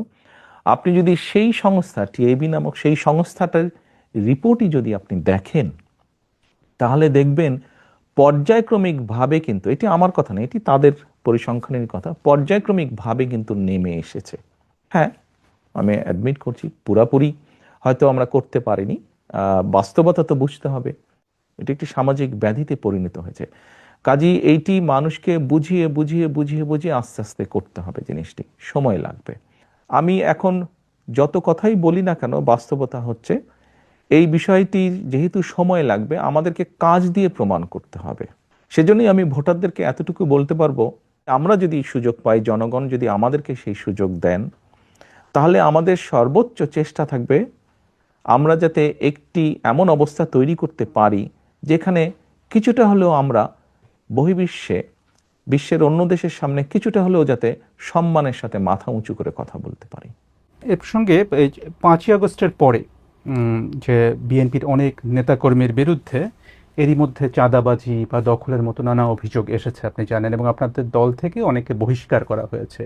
আপনি যদি সেই সংস্থা টিআইবি নামক সেই সংস্থাটার রিপোর্টই যদি আপনি দেখেন, তাহলে দেখবেন পর্যায়ক্রমিকভাবে, কিন্তু এটি আমার কথা না, এটি তাদের পরিসংখ্যানের কথা, পর্যায়ক্রমিকভাবে কিন্তু নেমে এসেছে। হ্যাঁ, আমি অ্যাডমিট করছি পুরাপুরি হয়তো আমরা করতে পারিনি, বাস্তবতা তো বুঝতে হবে, এটি একটি সামাজিক ব্যাধিতে পরিণত হয়েছে। কাজেই এইটি মানুষকে বুঝিয়ে বুঝিয়ে বুঝিয়ে বুঝিয়ে আস্তে আস্তে করতে হবে, জিনিসটি সময় লাগবে। আমি এখন যত কথাই বলি না কেন, বাস্তবতা হচ্ছে এই বিষয়টি যেহেতু সময় লাগবে, আমাদেরকে কাজ দিয়ে প্রমাণ করতে হবে। সেজন্যই আমি ভোটারদেরকে এতটুকু বলতে পারবো, আমরা যদি সুযোগ পাই, জনগণ যদি আমাদেরকে সেই সুযোগ দেন, তাহলে আমাদের সর্বোচ্চ চেষ্টা থাকবে আমরা যাতে একটি এমন অবস্থা তৈরি করতে পারি যেখানে কিছুটা হলেও আমরা বহির্বিশ্বে, বিশ্বের অন্য দেশের সামনে কিছুটা হলেও যাতে সম্মানের সাথে মাথা উঁচু করে কথা বলতে পারি। এর সঙ্গে 5ই আগস্টের পরে যে বিএনপির অনেক নেতাকর্মীর বিরুদ্ধে এরই মধ্যে চাঁদাবাজি বা দখলের মতো নানা অভিযোগ এসেছে, আপনি জানেন, এবং আপনাদের দল থেকে অনেকে বহিষ্কার করা হয়েছে।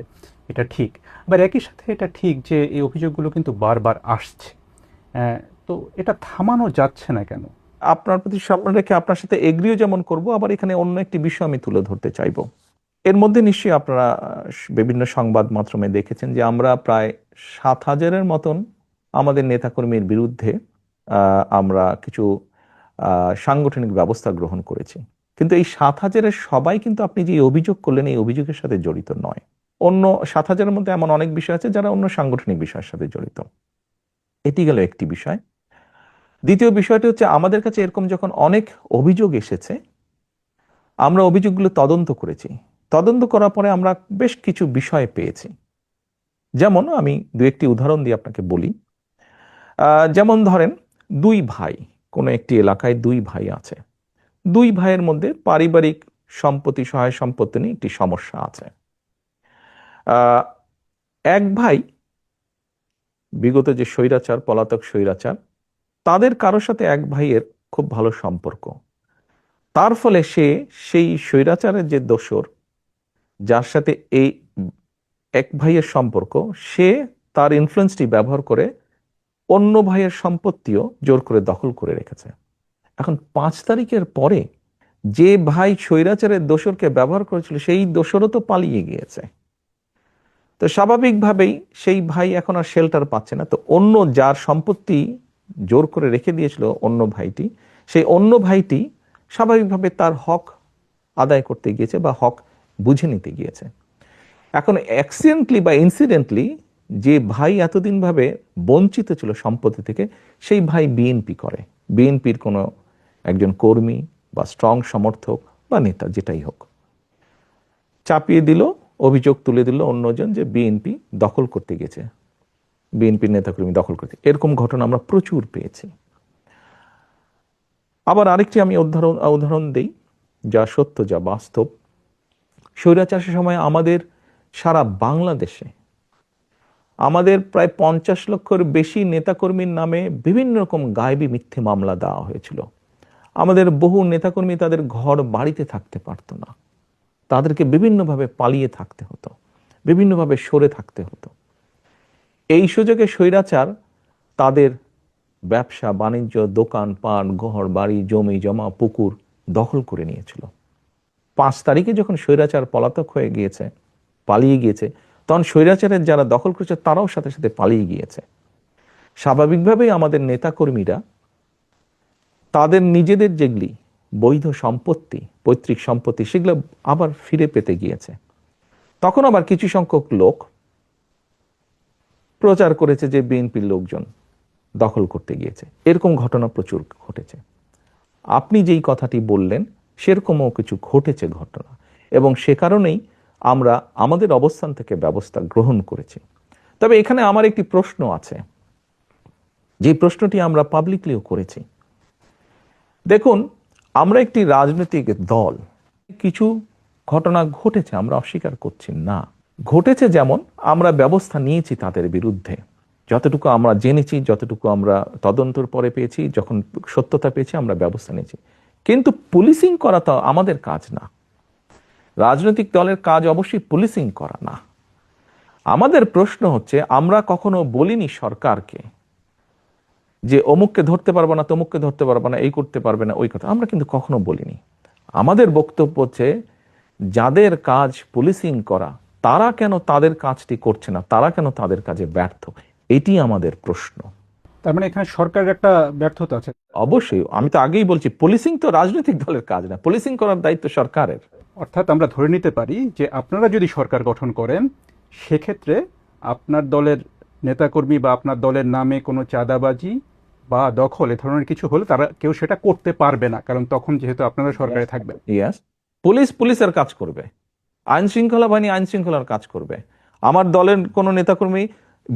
এটা ঠিক, আবার একই সাথে এটা ঠিক যে এই অভিযোগগুলো কিন্তু বারবার আসছে। তো এটা থামানো যাচ্ছে না কেন? আপনার প্রতি সম্মান রেখে আপনার সাথে এগ্রিও যেমন করব, আবার এখানে অন্য একটি বিষয় আমি তুলে ধরতে চাইবো। এর মধ্যে নিশ্চয়ই আপনারা বিভিন্ন সংবাদ মাধ্যমে দেখেছেন যে আমরা প্রায় 7,000-এর মতন আমাদের নেতাকর্মীর বিরুদ্ধে আমরা কিছু সাংগঠনিক ব্যবস্থা গ্রহণ করেছি। কিন্তু এই 7,000-এর সবাই কিন্তু আপনি যে অভিযোগ করলেন এই অভিযোগের সাথে জড়িত নয়। অন্য 7,000-এর মধ্যে এমন অনেক বিষয় আছে যারা অন্য সাংগঠনিক বিষয়ের সাথে জড়িত। এটি গেল একটি বিষয়। দ্বিতীয় বিষয়টি হচ্ছে, আমাদের কাছে এরকম যখন অনেক অভিযোগ এসেছে, আমরা অভিযোগগুলো তদন্ত করেছি। তদন্ত করার পরে আমরা বেশ কিছু বিষয় পেয়েছি। যেমন আমি দু একটি উদাহরণ দিয়ে আপনাকে বলি। যেমন ধরেন, দুই ভাই, কোনো একটি এলাকায় দুই ভাই আছে। দুই ভাইয়ের মধ্যে পারিবারিক সম্পত্তি, সহায় সম্পত্তি নিয়ে একটি সমস্যা আছে। এক ভাই বিগত যে স্বৈরাচার, পলাতক স্বৈরাচার, তাদের কারোর সাথে এক ভাইয়ের খুব ভালো সম্পর্ক। তার ফলে সে সেই স্বৈরাচারের যে দোসর, যার সাথে এই এক ভাইয়ের সম্পর্ক, সে তার ইনফ্লুয়েন্সটি ব্যবহার করে অন্য ভাইয়ের সম্পত্তিও জোর করে দখল করে রেখেছে। এখন 5 তারিখের পরে যে ভাই স্বৈরাচারের দোসরকে ব্যবহার করেছিল, সেই দোসরও তো পালিয়ে গিয়েছে। তো স্বাভাবিকভাবেই সেই ভাই এখন আর শেল্টার পাচ্ছে না। তো অন্য যার সম্পত্তি জোর করে রেখে দিয়েছিল অন্য ভাইটি, সেই অন্য ভাইটি স্বাভাবিকভাবে তার হক আদায় করতে গিয়েছে বা হক বুঝে নিতে গিয়েছে। এখন অ্যাক্সিডেন্টলি বা ইনসিডেন্টলি যে ভাই এতদিন ভাবে বঞ্চিত ছিল সম্পত্তি থেকে, সেই ভাই বিএনপি করে, বিএনপির কোনো একজন কর্মী বা স্ট্রং সমর্থক বা নেতা যেটাই হোক, চাপিয়ে দিল, অভিযোগ তুলে দিল অন্যজন যে বিএনপি দখল করতে গেছে, বিএনপির নেতাকর্মী দখল করতে। এরকম ঘটনা আমরা প্রচুর পেয়েছি। আবার আরেকটি আমি উদাহরণ দেই, যা সত্য, যা বাস্তব। স্বৈরাচারের সময় আমাদের সারা বাংলাদেশে আমাদের প্রায় 50 লক্ষের বেশি নেতাকর্মীর নামে বিভিন্ন রকম গায়েবী মিথ্যে মামলা দেওয়া হয়েছিল। আমাদের বহু নেতাকর্মী তাদের ঘর বাড়িতে থাকতে পারতো না, তাদেরকে বিভিন্নভাবে পালিয়ে থাকতে হতো, বিভিন্নভাবে সরে থাকতে হতো। এই সুযোগে স্বৈরাচার তাদের ব্যবসা বাণিজ্য, দোকান পাট, ঘর বাড়ি, জমি জমা, পুকুর দখল করে নিয়েছিল। 5 তারিখে যখন স্বৈরাচার পলাতক হয়ে গিয়েছে, পালিয়ে গিয়েছে, তখন স্বৈরাচারের যারা দখল করেছে তারাও সাথে সাথে পালিয়ে গিয়েছে। স্বাভাবিকভাবেই আমাদের নেতাকর্মীরা তাদের নিজেদের যেগুলি বৈধ সম্পত্তি, পৈতৃক সম্পত্তি, সেগুলো আবার ফিরে পেতে গিয়েছে। তখন আবার কিছু সংখ্যক লোক প্রচার করেছে যে বিএনপির লোকজন দখল করতে গিয়েছে। এরকম ঘটনা প্রচুর ঘটেছে। আপনি যেই কথাটি বললেন সেরকমও কিছু ঘটেছে ঘটনা, এবং সে কারণেই আমরা আমাদের অবস্থান থেকে ব্যবস্থা গ্রহণ করেছি। তবে এখানে আমার একটি প্রশ্ন আছে, যে প্রশ্নটি আমরা পাবলিকলিও করেছি। দেখুন, আমরা একটি রাজনৈতিক দল, কিছু ঘটনা ঘটেছে, আমরা অস্বীকার করছি না, ঘটেছে। যেমন আমরা ব্যবস্থা নিয়েছি তাদের বিরুদ্ধে, যতটুকু আমরা জেনেছি, যতটুকু আমরা তদন্তর পরে পেয়েছি, যখন সত্যতা পেয়েছি আমরা ব্যবস্থা নিয়েছি। কিন্তু পুলিশিং করা তো আমাদের কাজ না। রাজনৈতিক দলের কাজ অবশ্যই পুলিশিং করা না। আমাদের প্রশ্ন হচ্ছে, আমরা কখনো বলিনি সরকারকে যে অমুককে ধরতে পারবো না, তমুককে ধরতে পারবো না, এই করতে পারবে না, ওই কথা আমরা কিন্তু কখনো বলিনি। আমাদের বক্তব্য হচ্ছে, যাদের কাজ পুলিশিং করা, তারা কেন তাদের কাজটি করছে না, তারা কেন তাদের কাজে ব্যর্থ, এটি আমাদের প্রশ্ন। তার মানে এখানে সরকারের একটা ব্যর্থতা আছে। অবশ্যই, আমি তো আগেই বলছি, পুলিশিং তো রাজনৈতিক দলের কাজ না, পুলিশিং করার দায়িত্ব সরকারের। অর্থাৎ আমরা ধরে নিতে পারি যে আপনারা যদি সরকার গঠন করেন, সেক্ষেত্রে আপনার দলের নেতাকর্মী বা আপনার দলের নামে কোনো চাঁদাবাজি বা দখল এ ধরনের কিছু হলে তারা কেউ সেটা করতে পারবে না, কারণ তখন যেহেতু আপনারা সরকারে থাকবেন। ইয়াস, পুলিশ পুলিশের কাজ করবে, আইন শৃঙ্খলা বাহিনী আইন শৃঙ্খলার কাজ করবে। আমার দলের কোনো নেতাকর্মী,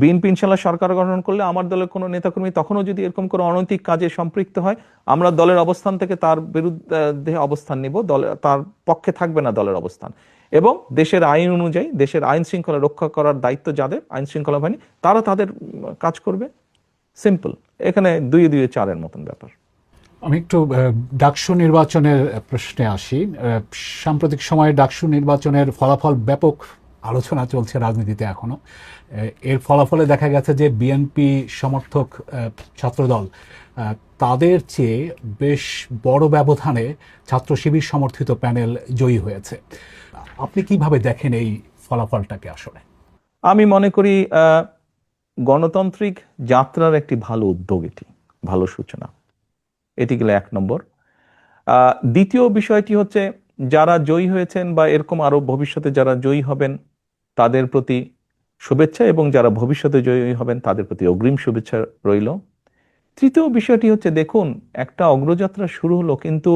বিএনপি ইনশাল্লাহ সরকার গঠন করলে আমার দলের কোনো নেতাকর্মী তখনও যদি এরকম কোনো অনৈতিক কাজে সম্পৃক্ত হয়, আমরা দলের অবস্থান থেকে তার বিরুদ্ধে অবস্থান নিব, তার পক্ষে থাকবে না দলের অবস্থান। এবং দেশের আইন অনুযায়ী, দেশের আইন শৃঙ্খলা রক্ষা করার দায়িত্ব যাদের, আইন শৃঙ্খলা বাহিনী, তারা তাদের কাজ করবে। সিম্পল, এখানে 2 2 4-এর মতন ব্যাপার। আমি একটু ডাকসু নির্বাচনের প্রশ্নে আসি। সাম্প্রতিক সময়ে ডাকসু নির্বাচনের ফলাফল ব্যাপক আলোচনা চলছে রাজনীতিতে এখনো। এর ফলাফলে দেখা গেছে যে বিএনপি সমর্থক ছাত্রদল তাদের চেয়ে বেশ বড় ব্যবধানে ছাত্র শিবির সমর্থিত প্যানেল জয়ী হয়েছে। আপনি কিভাবে দেখেন এই ফলাফলটাকে আসলে? আমি মনে করি গণতান্ত্রিক যাত্রার একটি ভালো উদ্যোগ, এটি ভালো সূচনা। এটি গেল 1 নম্বর। দ্বিতীয় বিষয়টি হচ্ছে, যারা জয়ী হয়েছেন বা এরকম আরো ভবিষ্যতে যারা জয়ী হবেন তাদের প্রতি শুভেচ্ছা, এবং যারা ভবিষ্যতে জয়ী হবেন তাদের প্রতি অগ্রিম শুভেচ্ছা রইল। তৃতীয় বিষয়টি হচ্ছে, দেখুন, একটা অগ্রযাত্রা শুরু হলো, কিন্তু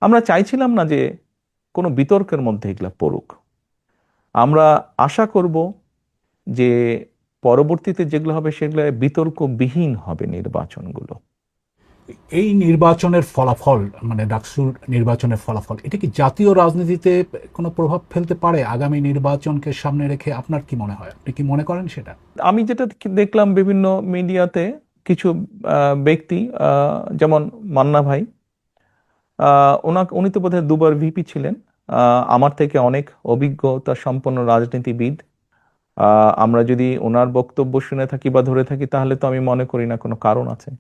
আমরা চাইছিলাম না যে কোনো বিতর্কের মধ্যে এগুলা পড়ুক। আমরা আশা করব যে পরবর্তীতে যেগুলো হবে সেগুলো বিতর্কবিহীন হবে নির্বাচনগুলো। এই নির্বাচনের ফলাফল, মানে ডাকসুর নির্বাচনের ফলাফল, এটা কি জাতীয় রাজনীতিতে কোনো প্রভাব ফেলতে পারে আগামী নির্বাচনকে সামনে রেখে? আপনার কি মনে হয়, আপনি কি মনে করেন সেটা? আমি যেটা দেখলাম বিভিন্ন মিডিয়াতে, কিছু ব্যক্তি, যেমন মান্না ভাই, উনি তো বোধহয় 2বার ভিপি ছিলেন, আমার থেকে অনেক অভিজ্ঞতা সম্পন্ন রাজনীতিবিদ। আমরা যদি ওনার বক্তব্য শুনে থাকি বা ধরে থাকি, তাহলে তো আমি মনে করি না কোনো কারণ আছে।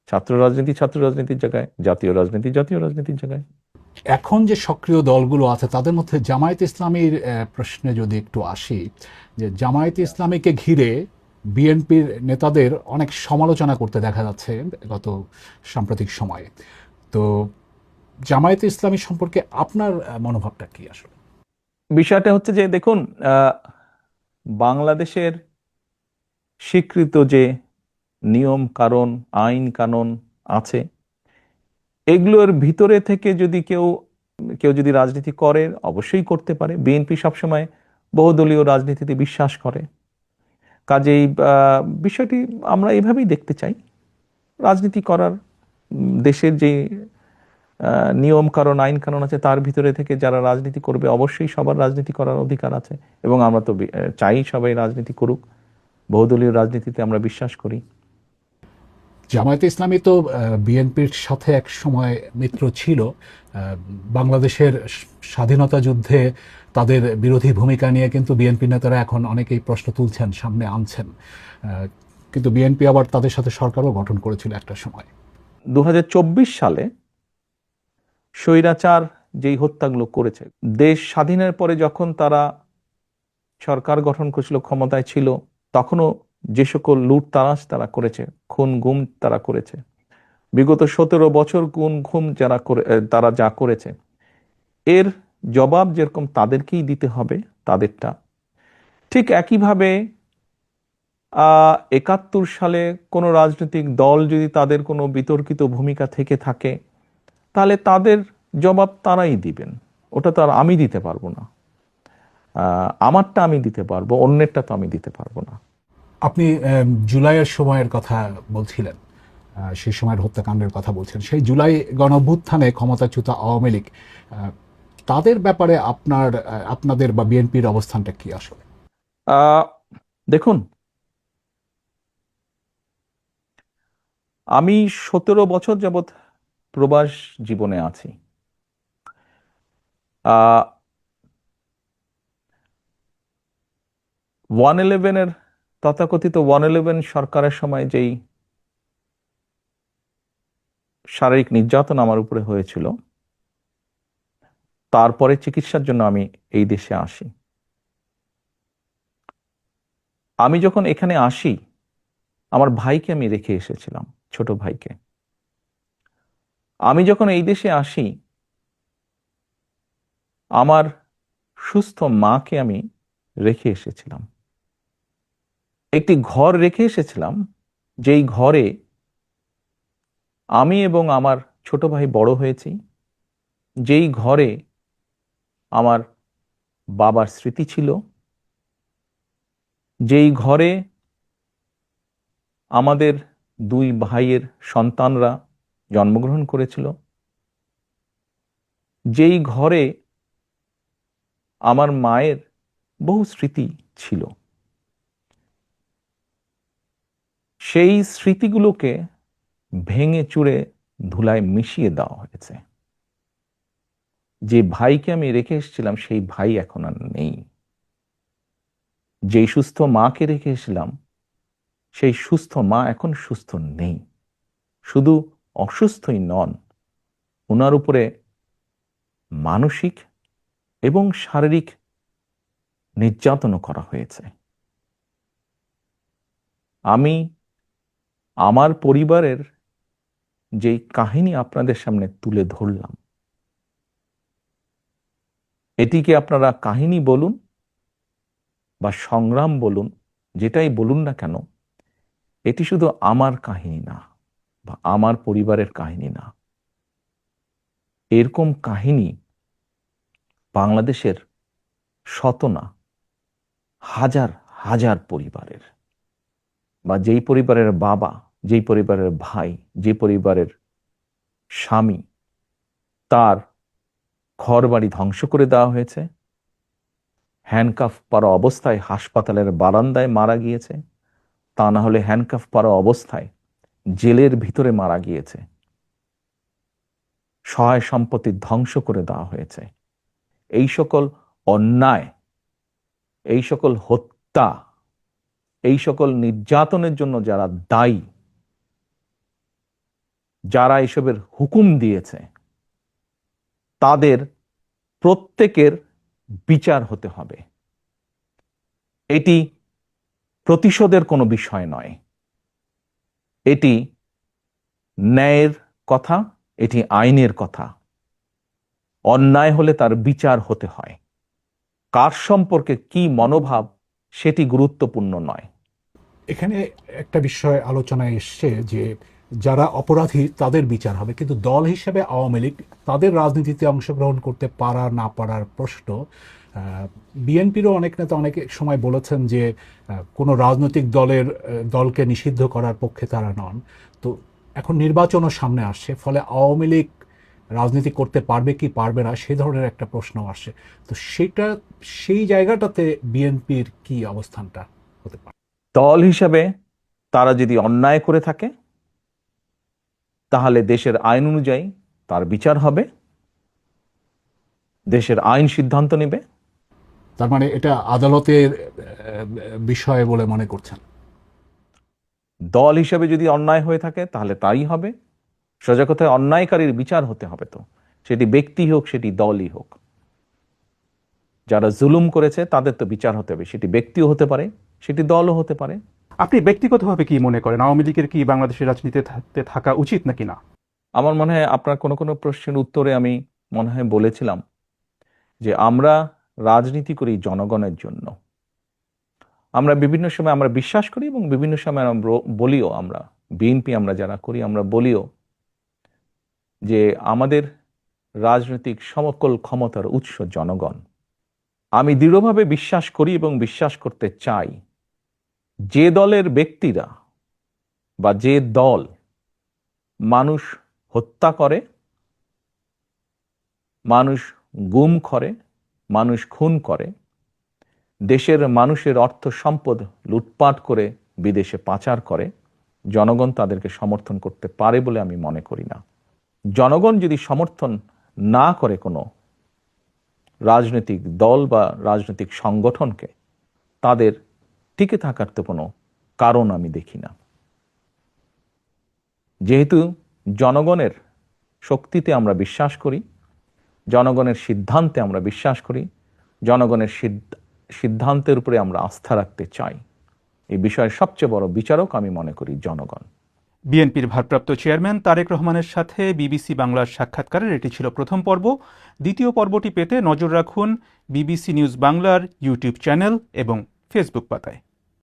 ছাত্র রাজনীতি ছাত্র রাজনীতির জায়গায়, জাতীয় রাজনীতি জাতীয় রাজনীতির জায়গায়। এখন যে সক্রিয় দলগুলো আছে তাদের মধ্যে জামায়াত ইসলামীর প্রশ্নে যদি একটু আসি, যে জামায়াত ইসলামীকে ঘিরে বিএনপির নেতাদের অনেক সমালোচনা করতে দেখা যাচ্ছে গত সাম্প্রতিক সময়ে। তো জামায়াত ইসলামী সম্পর্কে আপনার মনোভাবটা কি আসলে? বিষয়টা হচ্ছে যে, দেখুন, বাংলাদেশের স্বীকৃত যে নিয়ম কারণ, আইন কানুন আছে, এগুলোর ভিতরে থেকে যদি কেউ কেউ যদি রাজনীতি করে, অবশ্যই করতে পারে। বিএনপি সবসময় বহুদলীয় রাজনীতিতে বিশ্বাস করে। কাজেই বিষয়টি আমরা এভাবেই দেখতে চাই। রাজনীতি করার দেশের যে নিয়ম কারণ, আইন কানুন আছে, তার ভিতরে থেকে যারা রাজনীতি করবে, অবশ্যই সবার রাজনীতি করার অধিকার আছে, এবং আমরা তো চাই সবাই রাজনীতি করুক। বহুদলীয় রাজনীতিতে আমরা বিশ্বাস করি। জামায়াতে ইসলামী তো বিএনপির সাথে এক সময় মিত্র ছিল। বাংলাদেশের স্বাধীনতা যুদ্ধে তাদের বিরোধী ভূমিকা নিয়ে কিন্তু বিএনপি নেতারা এখন অনেকেই প্রশ্ন তুলছেন, সামনে আনছেন। কিন্তু বিএনপি আবার তাদের সাথে সরকারও গঠন করেছিল একটা সময়। 2024 সালে স্বৈরাচার যেই হত্যাগুলো করেছে, দেশ স্বাধীনের পরে যখন তারা সরকার গঠন করেছিল, ক্ষমতায় ছিল, তখনও যে সকল লুটতারাজ তারা করেছে, খুন গুম তারা করেছে, বিগত 17 বছর খুন গুম তারা যা করেছে, এর জবাব যেরকম তাদেরকেই দিতে হবে তাদেরটা, ঠিক একইভাবে 71 সালে কোনো রাজনৈতিক দল যদি তাদের কোনো বিতর্কিত ভূমিকা থেকে থাকে, তাহলে তাদের জবাব তারাই দিবেন। ওটা তো আর আমি দিতে পারবো না। আমারটা আমি দিতে পারবো, অন্যেরটা তো আমি দিতে পারবো না। আপনি জুলাইয়ের সময়ের কথা বলছিলেন, সেই সময়ের হত্যাকাণ্ডের কথা বলছেন। সেই জুলাই গণঅভ্যুত্থানে ক্ষমতাচ্যুত আওয়ামী লীগ, তাদের ব্যাপারে আপনাদের বা বিএনপির অবস্থানটা কি আসলে? দেখুন, আমি 17 বছর যাবৎ প্রবাস জীবনে আছি। 111 তথাকথিত 111 সরকারের সময় যেই শারীরিক নির্যাতন আমার উপরে হয়েছিল, তারপরে চিকিৎসার জন্য আমি এই দেশে আসি। আমি যখন এখানে আসি, আমার ভাইকে আমি রেখে এসেছিলাম, ছোট ভাইকে। আমি যখন এই দেশে আসি, আমার সুস্থ মাকে আমি রেখে এসেছিলাম। একটি ঘর রেখে এসেছিলাম, যেই ঘরে আমি এবং আমার ছোট ভাই বড় হয়েছি, যেই ঘরে আমার বাবার স্মৃতি ছিল, যেই ঘরে আমাদের 2 ভাইয়ের সন্তানরা জন্মগ্রহণ করেছিল, যেই ঘরে আমার মায়ের বহু স্মৃতি ছিল, সেই স্মৃতিগুলোকে ভেঙে চুরে ধুলায় মিশিয়ে দেওয়া হয়েছে। যে ভাইকে আমি রেখে এসেছিলাম, সেই ভাই এখন আর নেই। যেই সুস্থ মাকে রেখে এসেছিলাম সেই সুস্থ মা এখন সুস্থ নেই। শুধু অসুস্থই নন, ওনার উপরে মানসিক এবং শারীরিক নির্যাতনও করা হয়েছে। আমি আমার পরিবারের যেই কাহিনী আপনাদের সামনে তুলে ধরলাম, এটিকে আপনারা কাহিনী বলুন বা সংগ্রাম বলুন, যেটাই বলুন না কেন, এটি শুধু আমার কাহিনী না বা আমার পরিবারের কাহিনী না। এরকম কাহিনী বাংলাদেশের শত না হাজার হাজার পরিবারের, বা যেই পরিবারের বাবা, যেই পরিবারের ভাই, যে পরিবারের স্বামী, তার ঘরবাড়ি ধ্বংস করে দেওয়া হয়েছে, হ্যান্ডকাফ পরা অবস্থায় হাসপাতালের বারান্দায় মারা গিয়েছে, তা না হলে হ্যান্ডকাফ পরা অবস্থায় জেলের ভিতরে মারা গিয়েছে, সহায় সম্পত্তি ধ্বংস করে দেওয়া হয়েছে। এই সকল অন্যায়, এই সকল হত্যা, এই সকল নির্যাতনের জন্য যারা দায়ী, যারা এসবের হুকুম দিয়েছে, তাদের প্রত্যেকের বিচার হতে হবে। এটি প্রতিশোধের কোনো বিষয় নয়, এটি ন্যায়ের কথা, এটি আইনের কথা। অন্যায় হলে তার বিচার হতে হয়। কার সম্পর্কে কি মনোভাব সেটি গুরুত্বপূর্ণ নয়। এখানে একটা বিষয় আলোচনায় এসছে যে যারা অপরাধী তাদের বিচার হবে, কিন্তু দল হিসেবে আওয়ামী লীগ তাদের রাজনীতিতে অংশগ্রহণ করতে পারা না পারার প্রশ্ন। বিএনপিরও অনেক নেতা অনেক সময় বলেছেন যে কোনো রাজনৈতিক দলকে নিষিদ্ধ করার পক্ষে তারা নন। তো এখন নির্বাচনও সামনে আসছে, ফলে আওয়ামী লীগ রাজনীতি করতে পারবে কি পারবে না সে ধরনের একটা প্রশ্ন আসছে। তো সেই জায়গাটাতে বিএনপির কি অবস্থানটা হতে পারে? দল হিসেবে তারা যদি অন্যায় করে থাকে তাহলে দেশের আইন অনুযায়ী তার বিচার হবে, দেশের আইন সিদ্ধান্ত নেবে। তার মানে এটা আদালতের বিষয় বলে মনে করছেন? দল হিসেবে যদি অন্যায় হয়ে থাকে তাহলে তাই হবে। সোজা কথায় অন্যায়কারীর বিচার হতে হবে, তো সেটি ব্যক্তি হোক, সেটি দলই হোক। যারা জুলুম করেছে তাদের তো বিচার হতে হবে, সেটি ব্যক্তিও হতে পারে, সেটি দলও হতে পারে। আপনি ব্যক্তিগতভাবে কি মনে করেন, আওয়ামী লীগের কি বাংলাদেশের রাজনীতিতে থাকা উচিত নাকি না? আমার মনে হয় আপনার কোনো কোনো প্রশ্নের উত্তরে আমি মনে হয় বলেছিলাম যে আমরা রাজনীতি করি জনগণের জন্য। আমরা বিভিন্ন সময় আমরা বিশ্বাস করি এবং বিভিন্ন সময় আমরা বলিও, আমরা বিএনপি আমরা যারা করি আমরা বলিও যে আমাদের রাজনৈতিক সমকল ক্ষমতার উৎস জনগণ। আমি দৃঢ়ভাবে বিশ্বাস করি এবং বিশ্বাস করতে চাই যে দলের ব্যক্তিরা বা যে দল মানুষ হত্যা করে, মানুষ গুম করে, মানুষ খুন করে, দেশের মানুষের অর্থ সম্পদ লুটপাট করে বিদেশে পাচার করে, জনগণ তাদেরকে সমর্থন করতে পারে বলে আমি মনে করি না। জনগণ যদি সমর্থন না করে কোনো রাজনৈতিক দল বা রাজনৈতিক সংগঠনকে, তাদের টিকে থাকার তো কোনো কারণ আমি দেখি না। যেহেতু জনগণের শক্তিতে আমরা বিশ্বাস করি, জনগণের সিদ্ধান্তে আমরা বিশ্বাস করি, জনগণের সিদ্ধান্তের উপরে আমরা আস্থা রাখতে চাই, এই বিষয়ের সবচেয়ে বড় বিচারক আমি মনে করি জনগণ। বিএনপির ভারপ্রাপ্ত চেয়ারম্যান তারেক রহমানের সাথে বিবিসি বাংলার সাক্ষাৎকারের এটি ছিল প্রথম পর্ব। দ্বিতীয় পর্বটি পেতে নজর রাখুন বিবিসি নিউজ বাংলার ইউটিউব চ্যানেল এবং ফেসবুক পাতায়।